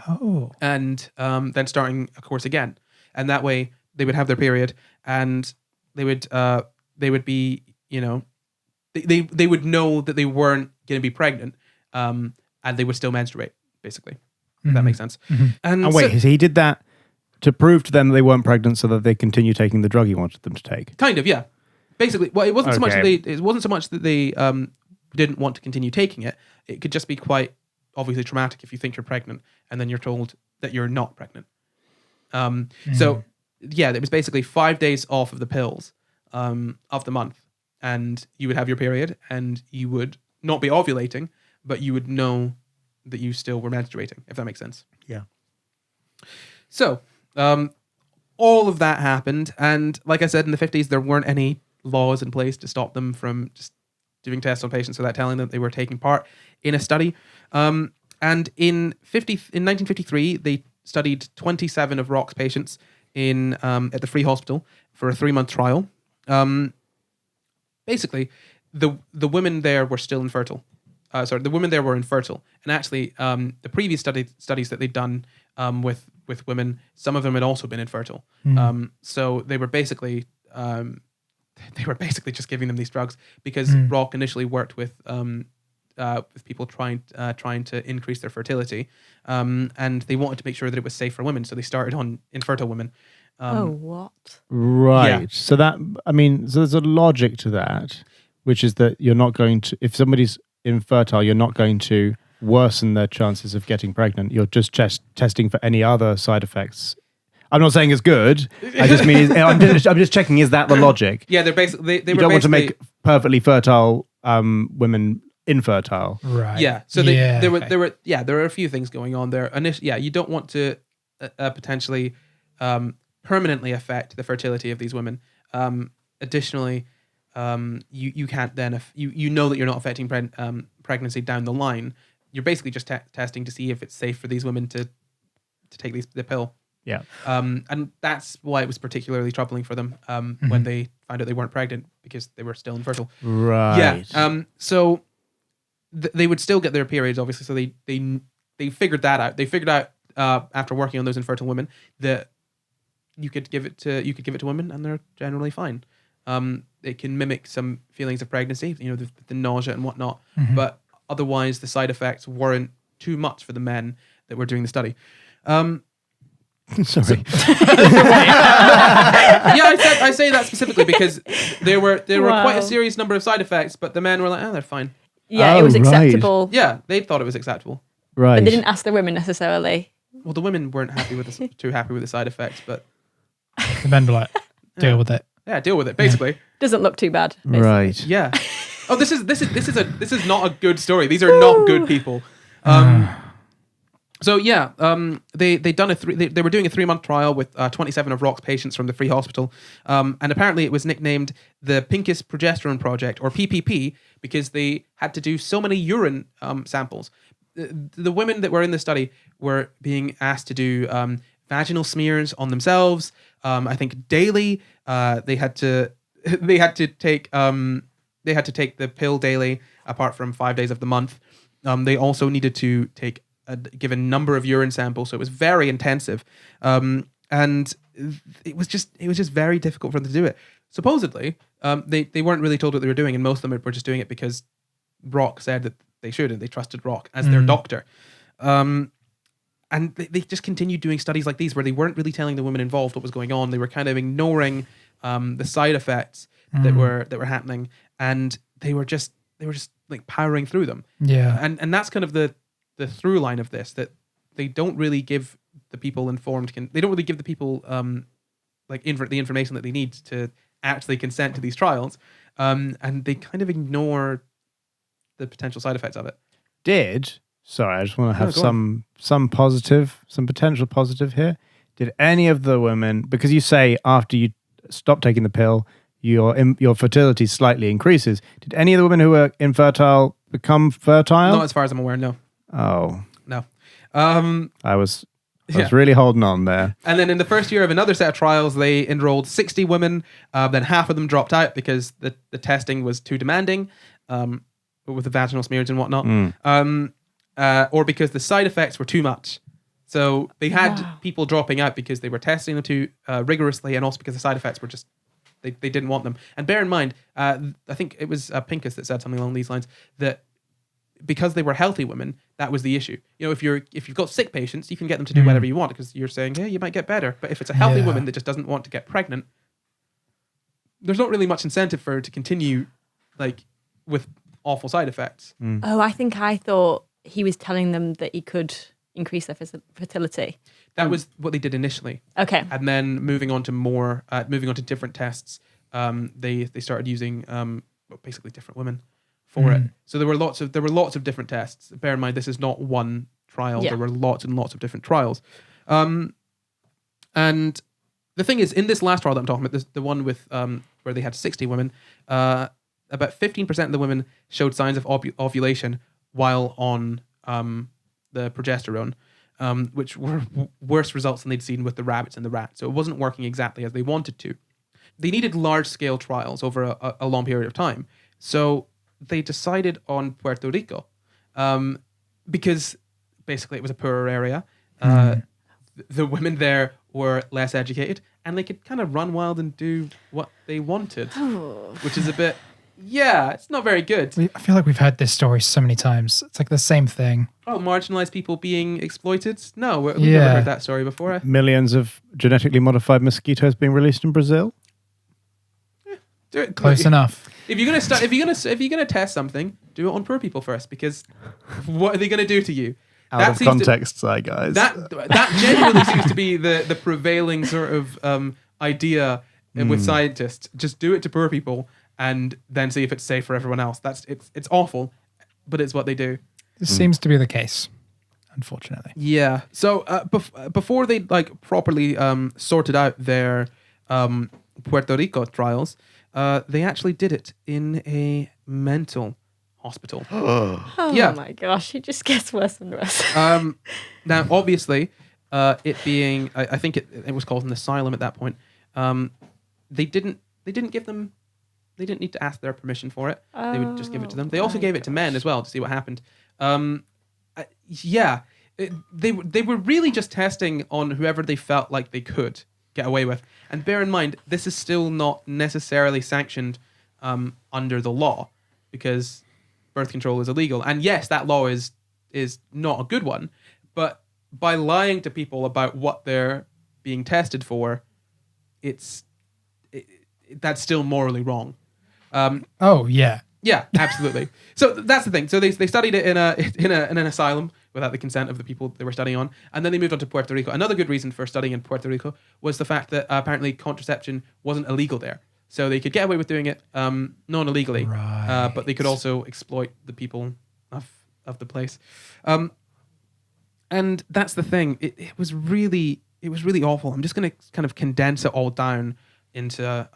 Oh. And then starting a course again. And that way they would have their period and they would be, you know, they would know that they weren't going to be pregnant, and they would still menstruate, basically. If that makes sense. And wait, so he did that to prove to them that they weren't pregnant so that they continue taking the drug he wanted them to take? Kind of, yeah. Basically, well, it wasn't so much that they didn't want to continue taking it. It could just be quite obviously traumatic if you think you're pregnant and then you're told that you're not pregnant. So, yeah, it was basically 5 days off of the pills of the month, and you would have your period, and you would not be ovulating, but you would know that you still were menstruating, if that makes sense. Yeah. So, all of that happened, and like I said, in the 50s, there weren't any laws in place to stop them from just doing tests on patients without telling them they were taking part in a study. And in 1953, they studied 27 of Rock's patients at the Free Hospital for a 3-month trial. Basically, the women there were still infertile. The women there were infertile, and actually, the previous studies that they'd done with women, some of them had also been infertile. So they were basically just giving them these drugs because Rock initially worked with people trying to increase their fertility, and they wanted to make sure that it was safe for women. So they started on infertile women. What? Right. Yeah. So there's a logic to that, which is that you're not going to, if somebody's infertile, you're not going to worsen their chances of getting pregnant. You're just testing for any other side effects. I'm not saying it's good. I just mean I'm just checking. Is that the logic? Yeah, they're basically they you were don't want to basically- make perfectly fertile women infertile. Right. Yeah. So there were a few things going on there. You don't want to potentially permanently affect the fertility of these women. Additionally, you can't then, if you know that you're not affecting pregnancy down the line, you're basically just testing to see if it's safe for these women to take the pill. Yeah. And that's why it was particularly troubling for them when they found out they weren't pregnant, because they were still infertile. Right. Yeah. So they would still get their periods, obviously. So they figured that out. They figured out after working on those infertile women that you could give it to women and they're generally fine. It can mimic some feelings of pregnancy, you know, the nausea and whatnot, but otherwise the side effects weren't too much for the men that were doing the study. Sorry. I say that specifically because there were quite a serious number of side effects, but the men were like, they're fine. Yeah, it was acceptable. Yeah, they thought it was acceptable. Right. But they didn't ask the women necessarily. Well, the women weren't too happy with the side effects, but The men were like, deal with it. yeah, deal with it. Basically, Doesn't look too bad. Basically. Right. yeah. Oh, this is not a good story. These are not good people. So yeah, they were doing a 3-month trial with 27 of Rock's patients from the free hospital, and apparently it was nicknamed the Pincus Progesterone Project, or PPP, because they had to do so many urine samples. The women that were in the study were being asked to do vaginal smears on themselves. I think daily. They had to take the pill daily, apart from 5 days of the month. They also needed to take a given number of urine samples, so it was very intensive, and it was just very difficult for them to do it. Supposedly, they weren't really told what they were doing, and most of them were just doing it because Rock said that they should, and they trusted Rock as their doctor. And they just continued doing studies like these where they weren't really telling the women involved what was going on. They were kind of ignoring the side effects that were happening, and they were just like powering through them. Yeah, and that's kind of the through line of this, that they don't really give the people they don't really give the people the information that they need to actually consent to these trials, and they kind of ignore the potential side effects of it. Sorry, I just want to have some potential positive here. Did any of the women, because you say after you stop taking the pill, your fertility slightly increases, did any of the women who were infertile become fertile? Not as far as I'm aware, no. Oh. No. I was really holding on there. And then in the first year of another set of trials, they enrolled 60 women. Then half of them dropped out because the testing was too demanding, with the vaginal smears and whatnot, or because the side effects were too much. So they had people dropping out because they were testing them too rigorously, and also because the side effects were just, they didn't want them. And bear in mind, I think it was Pincus that said something along these lines, that because they were healthy women, that was the issue. You know, if you've got sick patients, you can get them to do whatever you want because you're saying, hey, you might get better. But if it's a healthy woman that just doesn't want to get pregnant, there's not really much incentive for her to continue like with awful side effects. Oh, I thought he was telling them that he could increase their fertility. That was what they did initially. Okay. And then moving on to different tests, they started using basically different women for it. So there were lots of different tests. Bear in mind, this is not one trial. Yeah. There were lots and lots of different trials. And the thing is, in this last trial that I'm talking about, the one with where they had 60 women, about 15% of the women showed signs of ovulation while on the progesterone, which were worse results than they'd seen with the rabbits and the rats. So it wasn't working exactly as they wanted to. They needed large-scale trials over a long period of time. So they decided on Puerto Rico, because basically it was a poorer area. The women there were less educated, and they could kind of run wild and do what they wanted, which is a bit... Yeah, it's not very good. I feel like we've heard this story so many times. It's like the same thing. Oh, marginalized people being exploited? No, we've never heard that story before. Millions of genetically modified mosquitoes being released in Brazil. Do it. Close enough. If you're gonna test something, do it on poor people first, because what are they gonna do to you? Out of context, guys. That genuinely seems to be the prevailing sort of idea with scientists. Just do it to poor people, and then see if it's safe for everyone else. It's awful, but it's what they do. This seems to be the case, unfortunately. Yeah. So before they like properly sorted out their Puerto Rico trials, they actually did it in a mental hospital. Oh my gosh, it just gets worse and worse. Now, obviously, it being, I think it was called an asylum at that point. They didn't need to ask their permission for it. They would just give it to them. They also gave it to men as well to see what happened. They were really just testing on whoever they felt like they could get away with. And bear in mind, this is still not necessarily sanctioned under the law, because birth control is illegal. And yes, that law is not a good one, but by lying to people about what they're being tested for, that's still morally wrong. Yeah, absolutely. So that's the thing. So they studied it in an asylum without the consent of the people they were studying on, and then they moved on to Puerto Rico. Another good reason for studying in Puerto Rico was the fact that apparently contraception wasn't illegal there, so they could get away with doing it non-illegally, but they could also exploit the people of the place. And that's the thing. It was really awful. I'm just going to kind of condense it all down into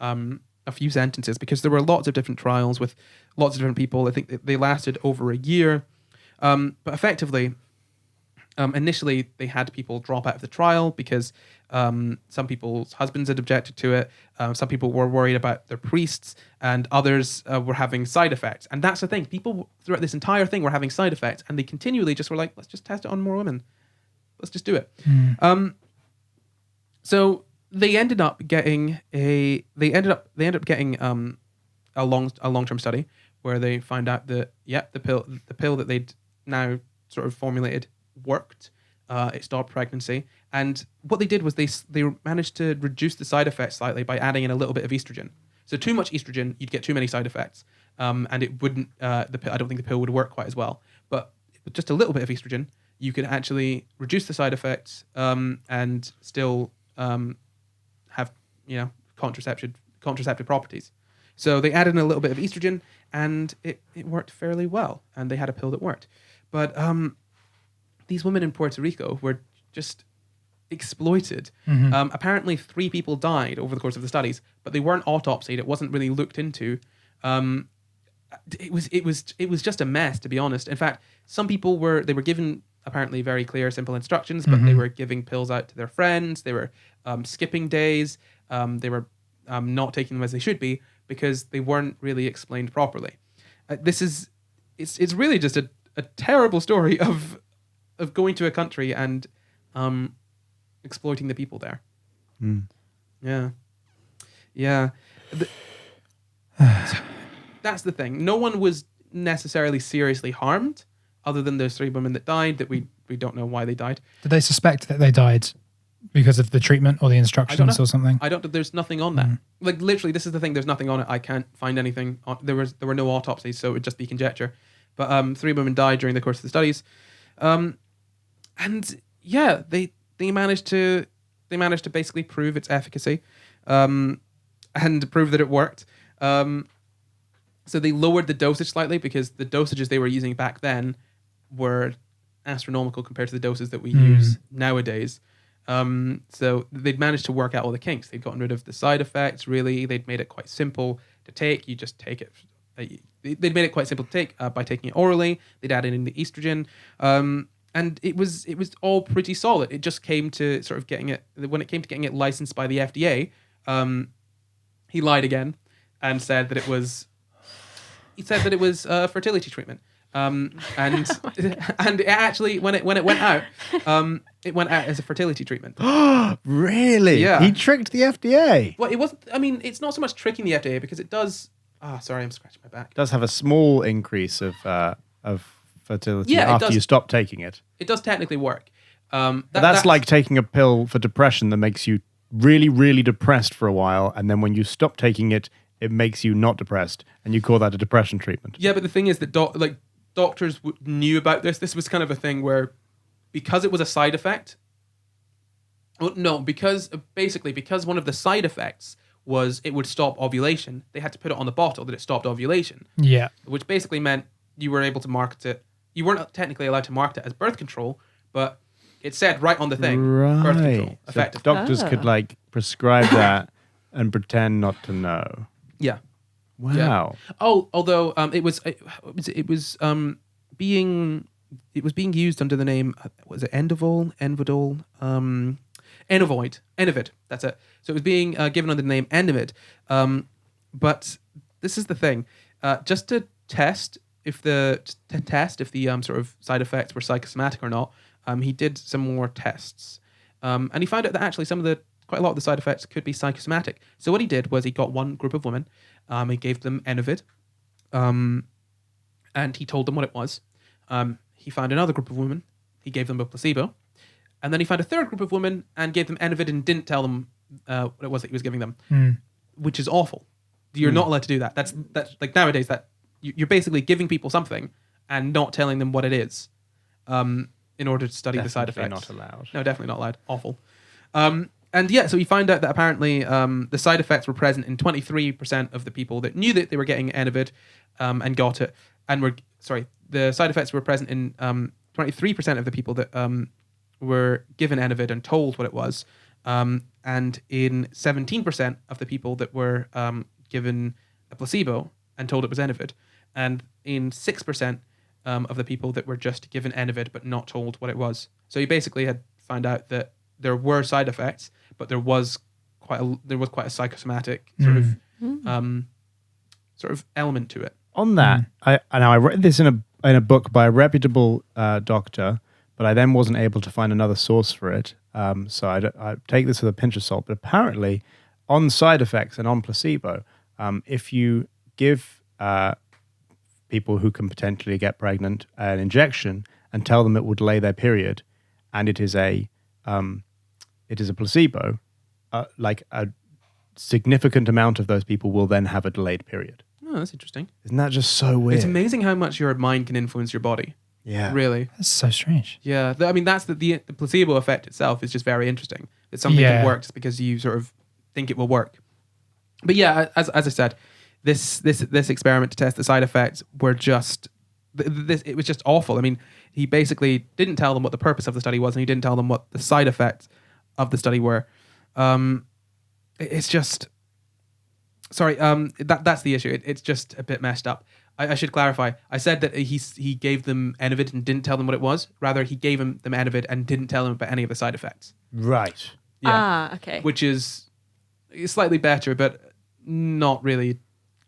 a few sentences because there were lots of different trials with lots of different people. I think they lasted over a year. But effectively, initially they had people drop out of the trial because some people's husbands had objected to it. Some people were worried about their priests, and others were having side effects. And that's the thing. People throughout this entire thing were having side effects, and they continually just were like, let's just test it on more women. Let's just do it. So they ended up getting a long-term study where they found out that the pill that they'd now sort of formulated worked. It stopped pregnancy, and what they did was they managed to reduce the side effects slightly by adding in a little bit of estrogen. So too much estrogen, you'd get too many side effects, and it wouldn't. I don't think the pill would work quite as well. But with just a little bit of estrogen, you could actually reduce the side effects and still have contraceptive properties. So they added in a little bit of estrogen, and it worked fairly well, and they had a pill that worked. But these women in Puerto Rico were just exploited. Apparently 3 people died over the course of the studies, but they weren't autopsied. It wasn't really looked into. It was just a mess, to be honest. In fact, some people were given apparently very clear, simple instructions, but they were giving pills out to their friends. They were skipping days. They were not taking them as they should be because they weren't really explained properly. It's really just a terrible story of going to a country and exploiting the people there. Yeah. That's the thing. No one was necessarily seriously harmed, other than those 3 women that died. That we don't know why they died. Did they suspect that they died because of the treatment or the instructions or something? I don't. There's nothing on that. Like literally, this is the thing. There's nothing on it. I can't find anything. There were no autopsies, so it would just be conjecture. But 3 women died during the course of the studies, and yeah, they managed to basically prove its efficacy, and prove that it worked. So they lowered the dosage slightly because the dosages they were using back then were astronomical compared to the doses that we use nowadays. So they'd managed to work out all the kinks. They'd gotten rid of the side effects, really. They'd made it quite simple to take. You just take it. They'd made it quite simple to take by taking it orally. They'd added in the estrogen. And it was all pretty solid. It just came to sort of getting it, when it came to getting it licensed by the FDA, he lied again and said that it was a fertility treatment. And it actually, when it went out as a fertility treatment. Really? Yeah. He tricked the FDA. Well, it wasn't, I mean, it's not so much tricking the FDA because it does, sorry, I'm scratching my back. It does have a small increase of fertility Yeah, after you stop taking it. It does technically work. That's like taking a pill for depression that makes you really, really depressed for a while, and then when you stop taking it, it makes you not depressed, and you call that a depression treatment. Yeah, but the thing is that doctors knew about this. This was kind of a thing where, because it was a side effect. Well, no, because one of the side effects was it would stop ovulation. They had to put it on the bottle that it stopped ovulation. Yeah, which basically meant you were able to market it. You weren't technically allowed to market it as birth control, but it said right on the thing, birth control, effective. So doctors could prescribe that and pretend not to know. Yeah. Wow. Yeah. Oh, although it was being used under the name, was it Endovol, Envidol, Enovoid. That's it. So it was being given under the name Enovid. But this is the thing, just to test if the sort of side effects were psychosomatic or not. He did some more tests, and he found out that actually quite a lot of the side effects could be psychosomatic. So what he did was he got one group of women, he gave them Enovid, and he told them what it was. He found another group of women, he gave them a placebo, and then he found a third group of women and gave them Enovid and didn't tell them what it was that he was giving them, which is awful. You're not allowed to do that. That's like nowadays that you're basically giving people something and not telling them what it is, in order to study the side effects. Not allowed. No, definitely not allowed. Awful. And yeah, so he found out that apparently the side effects were present in 23% of the people that knew that they were getting Enovid and got it, the side effects were present in 23% of the people that were given Enovid and told what it was, and in 17% of the people that were given a placebo and told it was Enovid, and in 6% of the people that were just given Enovid but not told what it was. So you basically had found out that there were side effects, but there was quite a psychosomatic sort of element to it. On that, I read this in a book by a reputable doctor, but I then wasn't able to find another source for it. So I take this with a pinch of salt. But apparently, on side effects and on placebo, if you give people who can potentially get pregnant an injection and tell them it will delay their period, and it is a placebo, like a significant amount of those people will then have a delayed period. Oh, that's interesting. Isn't that just so weird? It's amazing how much your mind can influence your body. Yeah. Really. That's so strange. Yeah. I mean, that's the placebo effect itself is just very interesting. That something can work just because you sort of think it will work. But yeah, as I said, this experiment to test the side effects were just it was just awful. I mean, he basically didn't tell them what the purpose of the study was, and he didn't tell them what the side effects of the study were. It's just sorry. That's the issue. It's just a bit messed up. I should clarify. I said that he gave them Enovid and didn't tell them what it was. Rather, he gave them Enovid and didn't tell them about any of the side effects. Right. Yeah. Okay. Which is slightly better, but not really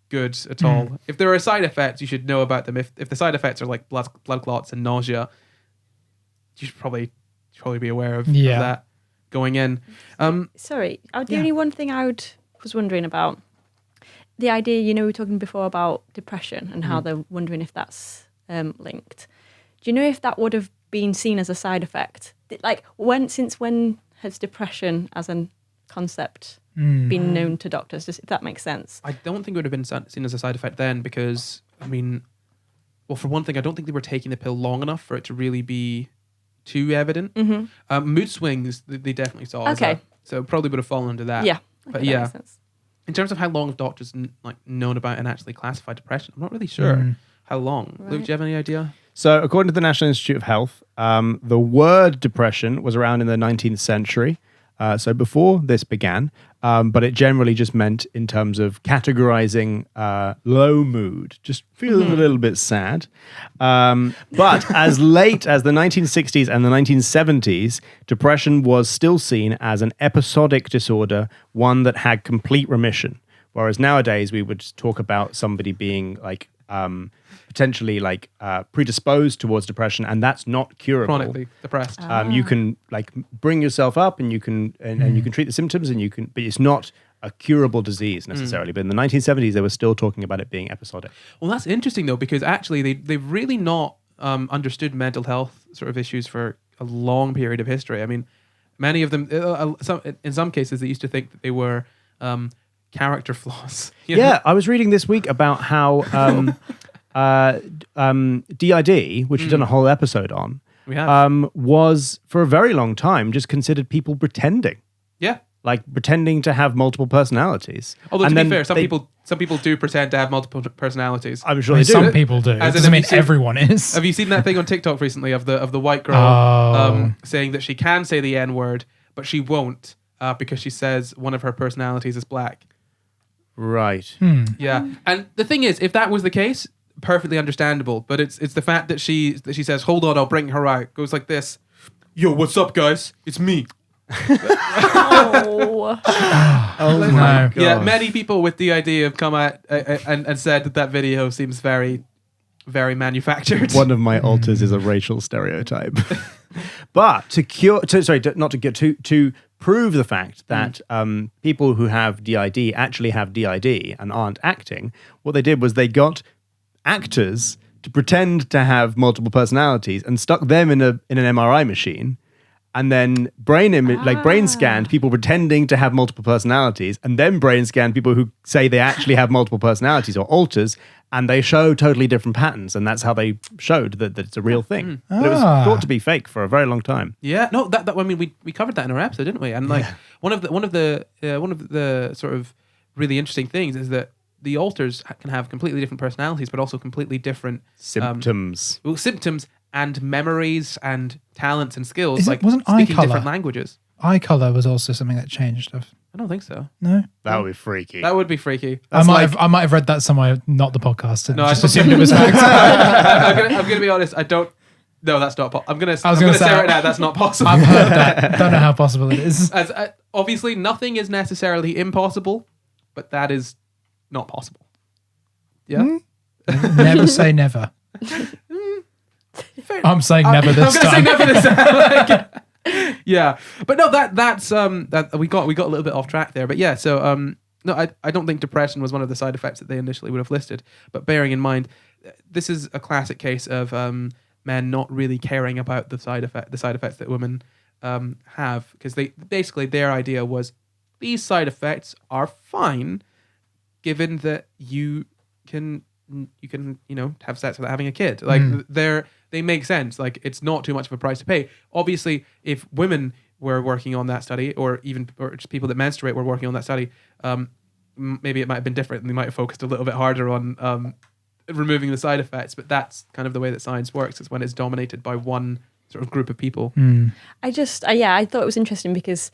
good at all. If there are side effects, you should know about them. If the side effects are like blood clots and nausea, you should probably be aware of that going in. Sorry, the only one thing I was wondering about, the idea, we were talking before about depression and how they're wondering if that's linked. Do you know if that would have been seen as a side effect? Like, since when has depression as a concept been known to doctors? Just if that makes sense. I don't think it would have been seen as a side effect then because, I mean, well, for one thing, I don't think they were taking the pill long enough for it to really be too evident. Mood swings, they definitely saw. Okay. So it probably would have fallen under that. Yeah. But that yeah. makes sense. In terms of how long have doctors known about and actually classified depression, I'm not really sure how long. Right. Luke, do you have any idea? So according to the National Institute of Health, the word depression was around in the 19th century. So before this began, but it generally just meant in terms of categorizing low mood, just feeling a little bit sad. But as late as the 1960s and the 1970s, depression was still seen as an episodic disorder, one that had complete remission. Whereas nowadays we would talk about somebody being like potentially like predisposed towards depression, and that's not curable. Chronically depressed. You can like bring yourself up, and you can and you can treat the symptoms, and you can, but it's not a curable disease necessarily. But in the 1970s, they were still talking about it being episodic. Well, that's interesting though, because actually they've really not understood mental health sort of issues for a long period of history. I mean, many of them, in some cases, they used to think that they were character flaws. Yeah, I was reading this week about how DID, which we've done a whole episode on, We have. was for a very long time just considered people pretending. Yeah. Like pretending to have multiple personalities. Although And to be then fair, some people do pretend to have multiple personalities. I'm sure I mean, they do. some people do. It As in, doesn't have mean you seen- everyone is. Have you seen that thing on TikTok recently of the white girl saying that she can say the N word, but she won't because she says one of her personalities is black? Right. Yeah, and the thing is, if that was the case, perfectly understandable. But it's the fact that she says, "Hold on, I'll bring her out." Goes like this: "Yo, what's up, guys? It's me." Oh. Oh No. my god. Yeah, many people with the idea have come out and said that video seems very, very manufactured. One of my alters is a racial stereotype. But to prove the fact that people who have DID actually have DID and aren't acting, what they did was they got actors to pretend to have multiple personalities and stuck them in an MRI machine, and then brain scanned people pretending to have multiple personalities, and then brain scanned people who say they actually have multiple personalities or alters, and they show totally different patterns, and that's how they showed that it's a real thing. But it was thought to be fake for a very long time. Yeah, no, that I mean, we covered that in our episode, didn't we? And like one of the sort of really interesting things is that the alters can have completely different personalities, but also completely different Symptoms. symptoms and memories and talents and skills, Wasn't eye speaking colour? different languages. Eye colour was also something that changed. I don't think so. No, That would be freaky. That would be freaky. I might have read that somewhere, not the podcast, and No, just I assumed it was fact. I'm gonna be honest. I don't. No, that's not. I'm gonna say say, right now that's not possible. I've heard that. Don't know how possible it is. Obviously, nothing is necessarily impossible, but that is not possible. Yeah. Never say never. I'm saying never this time. I'm gonna say never this time. Yeah, but no, that's we got a little bit off track there. But yeah, so no, I don't think depression was one of the side effects that they initially would have listed. But bearing in mind, this is a classic case of men not really caring about the side effects that women have, because they basically, their idea was these side effects are fine, given that you can have sex without having a kid. Like they make sense. Like it's not too much of a price to pay. Obviously, if women were working on that study, or just people that menstruate were working on that study, maybe it might have been different, and they might have focused a little bit harder on removing the side effects. But that's kind of the way that science works, is when it's dominated by one sort of group of people. I thought it was interesting because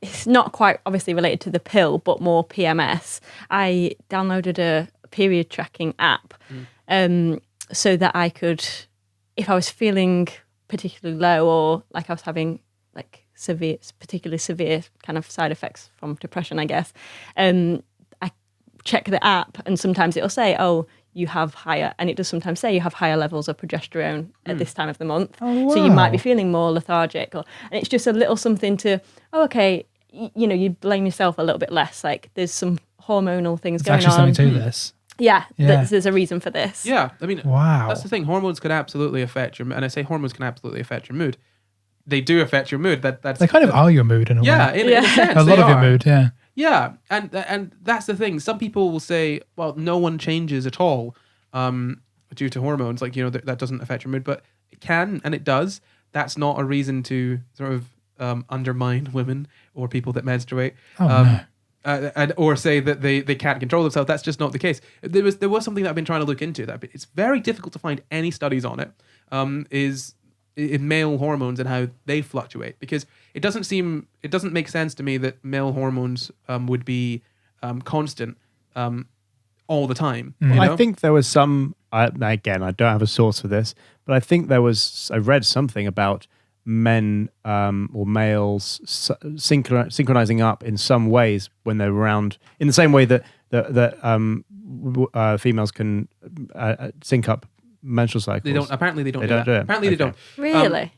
it's not quite obviously related to the pill, but more PMS. I downloaded a period tracking app so that I could, if I was feeling particularly low, or like I was having like particularly severe kind of side effects from depression, I guess, I check the app, and sometimes it'll say, oh, you have higher, and it does sometimes say you have higher levels of progesterone at this time of the month. Oh, wow. So you might be feeling more lethargic, and it's just a little something to, you blame yourself a little bit less. Like there's some hormonal things going on. There's actually something to this. Yeah. There's a reason for this. Yeah, I mean, wow, that's the thing. Hormones can absolutely affect your, and I say hormones can absolutely affect your mood. They do affect your mood. They kind of are your mood in a way. In a sense, a lot of your mood. Yeah. Yeah, and that's the thing. Some people will say, well, no one changes at all due to hormones. Like, that doesn't affect your mood, but it can, and it does. That's not a reason to sort of undermine women or people that menstruate. Or say that they can't control themselves. That's just not the case. There was something that I've been trying to look into, that it's very difficult to find any studies on it, is in male hormones and how they fluctuate, because it doesn't make sense to me that male hormones would be constant all the time. I think there was some, again, I don't have a source for this, but I think I read something about men or males synchronizing up in some ways when they're around, in the same way that females can sync up menstrual cycles. They don't. Apparently, they don't. Do it. Apparently, they don't. Really?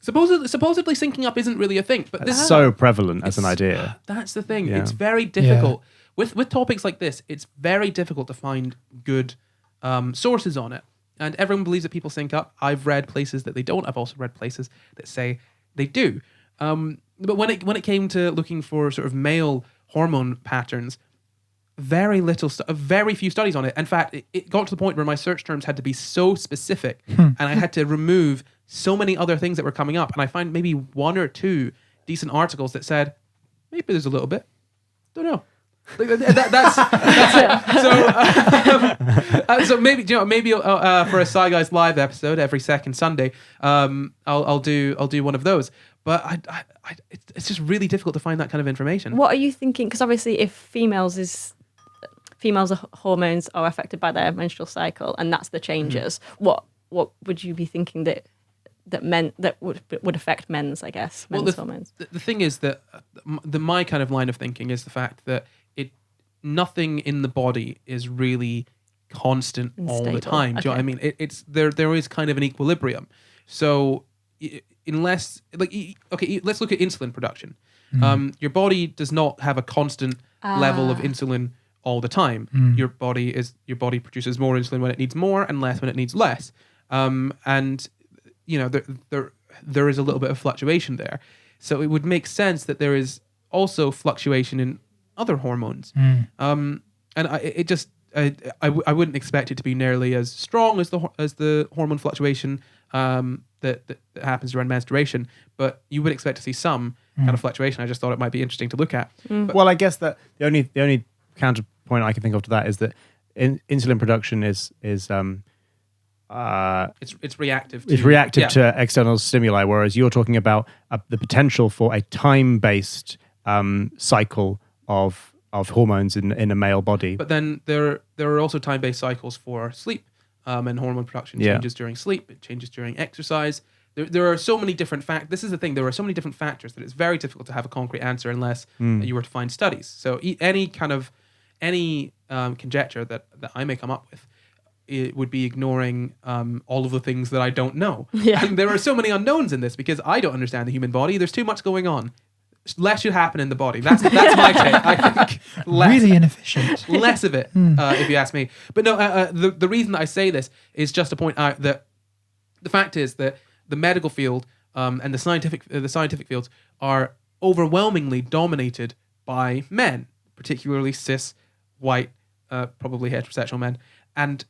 Supposedly, syncing up isn't really a thing, but it's so prevalent as an idea. That's the thing. Yeah. It's very difficult with topics like this. It's very difficult to find good sources on it, and everyone believes that people sync up. I've read places that they don't. I've also read places that say they do. But when it came to looking for sort of male hormone patterns, very few studies on it. In fact, it got to the point where my search terms had to be so specific, and I had to remove so many other things that were coming up. And I find maybe one or two decent articles that said, maybe there's a little bit. Don't know. That's it. So maybe for a SCI Guys live episode every second Sunday, I'll do one of those. But it's just really difficult to find that kind of information. What are you thinking? Because obviously, if females' hormones are affected by their menstrual cycle, and that's the changes, what would you be thinking that men that would affect men's hormones? The thing is that my kind of line of thinking is the fact that nothing in the body is really constant all the time. Do you know what I mean? It's there is kind of an equilibrium. So unless let's look at insulin production. Your body does not have a constant level of insulin all the time. Your body produces more insulin when it needs more and less when it needs less. And there is a little bit of fluctuation there. So it would make sense that there is also fluctuation in other hormones. And I wouldn't expect it to be nearly as strong as the hormone fluctuation that happens around menstruation, but you would expect to see some kind of fluctuation. I just thought it might be interesting to look at. Well, I guess that the only counterpoint I can think of to that is that insulin production is It's reactive. It's reactive to external stimuli, whereas you're talking about the potential for a time-based cycle of hormones in a male body. But then there are also time-based cycles for sleep, and hormone production changes during sleep. It changes during exercise. There are so many different This is the thing. There are so many different factors that it's very difficult to have a concrete answer unless you were to find studies. So any conjecture that I may come up with, it would be ignoring all of the things that I don't know. Yeah. And there are so many unknowns in this because I don't understand the human body. There's too much going on. Less should happen in the body. That's my take. I think Really inefficient. less of it, if you ask me. But no, the reason that I say this is just to point out that the fact is that the medical field and the scientific fields are overwhelmingly dominated by men, particularly cis, white, probably heterosexual men, and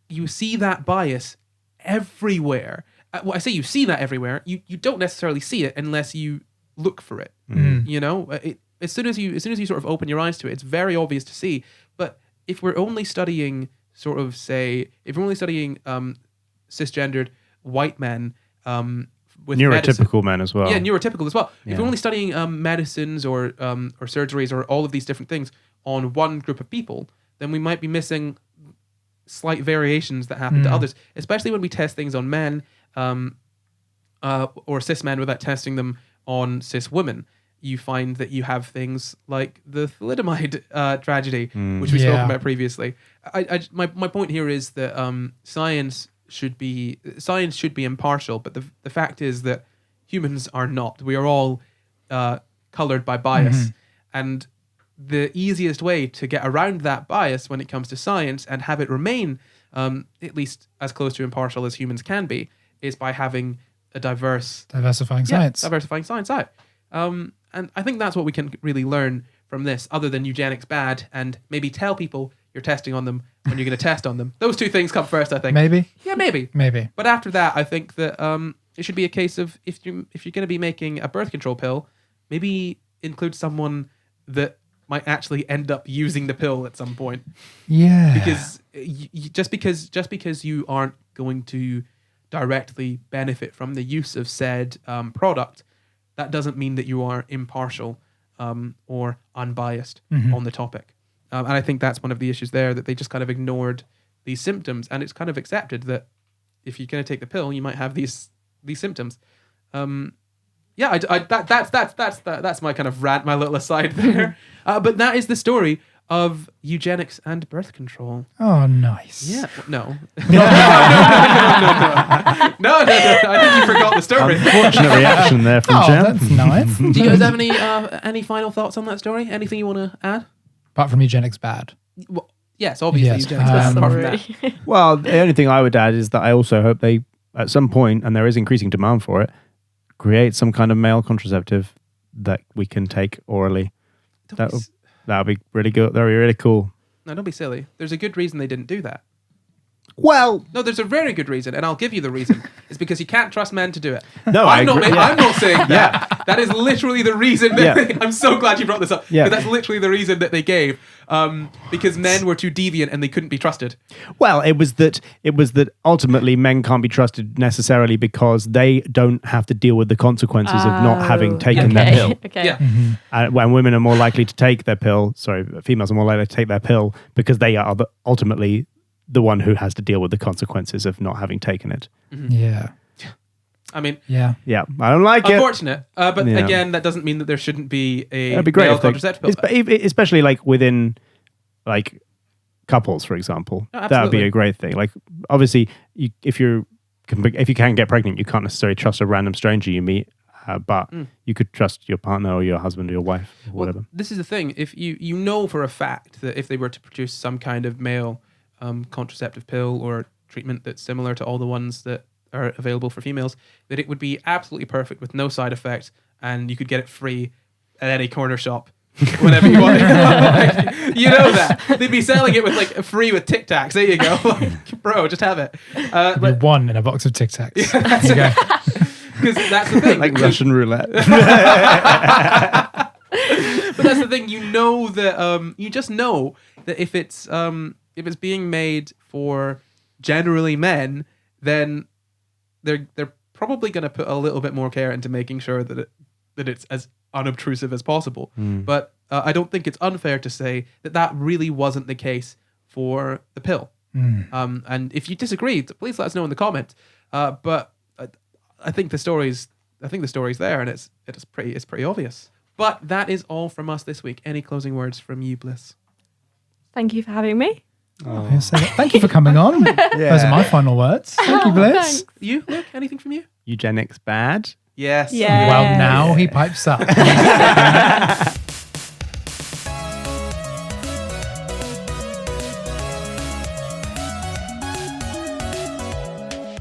you see that bias everywhere. Well, I say you see that everywhere. You don't necessarily see it unless you look for it. You know, as soon as you sort of open your eyes to it, it's very obvious to see. But if we're only studying cisgendered white men with neurotypical men as well. Yeah, neurotypical as well. Yeah. If we're only studying medicines or surgeries or all of these different things on one group of people, then we might be missing slight variations that happen to others, especially when we test things on men or cis men without testing them on cis women. You find that you have things like the thalidomide tragedy, which we spoke about previously. My point here is that science should be impartial, but the fact is that humans are not. We are all colored by bias, and the easiest way to get around that bias when it comes to science and have it remain at least as close to impartial as humans can be is by having a diversifying science out. And I think that's what we can really learn from this, other than eugenics bad, and maybe tell people you're testing on them when you're going to test on them. Those two things come first, I think. Maybe. Yeah, maybe. But after that, I think that it should be a case of if you're going to be making a birth control pill, maybe include someone that might actually end up using the pill at some point. Yeah. Because just because you aren't going to directly benefit from the use of said product, that doesn't mean that you are impartial or unbiased on the topic. And I think that's one of the issues there, that they just kind of ignored these symptoms, and it's kind of accepted that if you're going to take the pill, you might have these symptoms. That's my kind of rant, my little aside there. But that is the story of eugenics and birth control. Oh, nice. Yeah. No. No. I think you forgot the story. Unfortunate reaction there from Jem. That's nice. Do you guys have any final thoughts on that story? Anything you want to add? Apart from eugenics bad. Well, yes, obviously. Yes, Eugenics bad, apart from that. Well, the only thing I would add is that I also hope they, at some point, and there is increasing demand for it, create some kind of male contraceptive that we can take orally. That would be really good. That would be really cool. No, don't be silly. There's a good reason they didn't do that. Well, no, there's a very good reason, and I'll give you the reason. It's because you can't trust men to do it. No, I'm not saying that. Yeah. That is literally the reason that I'm so glad you brought this up. Yeah. Because that's literally the reason that they gave. Because men were too deviant and they couldn't be trusted. Well, it was that ultimately men can't be trusted necessarily because they don't have to deal with the consequences of not having taken their pill. Okay. Yeah. When women are more likely to take their pill, females are more likely to take their pill because they are ultimately the one who has to deal with the consequences of not having taken it. Yeah. I mean, I don't like it. Unfortunate, but again, that doesn't mean that there shouldn't be a It'd be great male contraceptive pill. Especially like within like couples, for example. Oh, that would be a great thing. Like obviously, if you can get pregnant, you can't necessarily trust a random stranger you meet. But you could trust your partner or your husband or your wife or whatever. This is the thing. If you know for a fact that if they were to produce some kind of male contraceptive pill or treatment that's similar to all the ones that are available for females, that it would be absolutely perfect with no side effects, and you could get it free at any corner shop whenever you want it. Like, you know that. They'd be selling it with like free with Tic Tacs. There you go. Like, bro, just have it. But one in a box of Tic Tacs. Yeah, that's it. Because that's the thing. Like Russian roulette. But that's the thing. You know that you just know that if it's being made for generally men, then they're probably going to put a little bit more care into making sure that it's as unobtrusive as possible. But I don't think it's unfair to say that really wasn't the case for the pill. And if you disagree, please let us know in the comments. But I think the story's there, and it's pretty obvious. But that is all from us this week. Any closing words from you, Bliss? Thank you for having me. Yes, thank you for coming on. Those are my final words. Thank you, Bliss. Thanks. You, Luke? Anything from you? Eugenics bad? Yes. Yeah. Well, now he pipes up.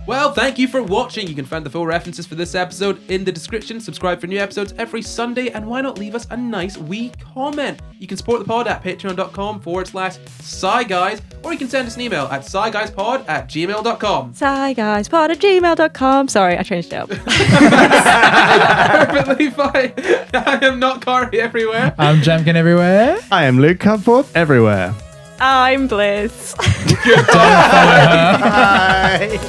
Well, thank you for watching. You can find the full references for this episode in the description. Subscribe for new episodes every Sunday, and why not leave us a nice wee comment? You can support the pod at patreon.com/SciGuys, or you can send us an email at sciguyspod@gmail.com. SciGuysPod@gmail.com. Sorry, I changed it up. Perfectly fine. I am not Kari everywhere. I'm Jamkin everywhere. I am Luke Cupforth everywhere. I'm Bliss. Don't follow her. Bye.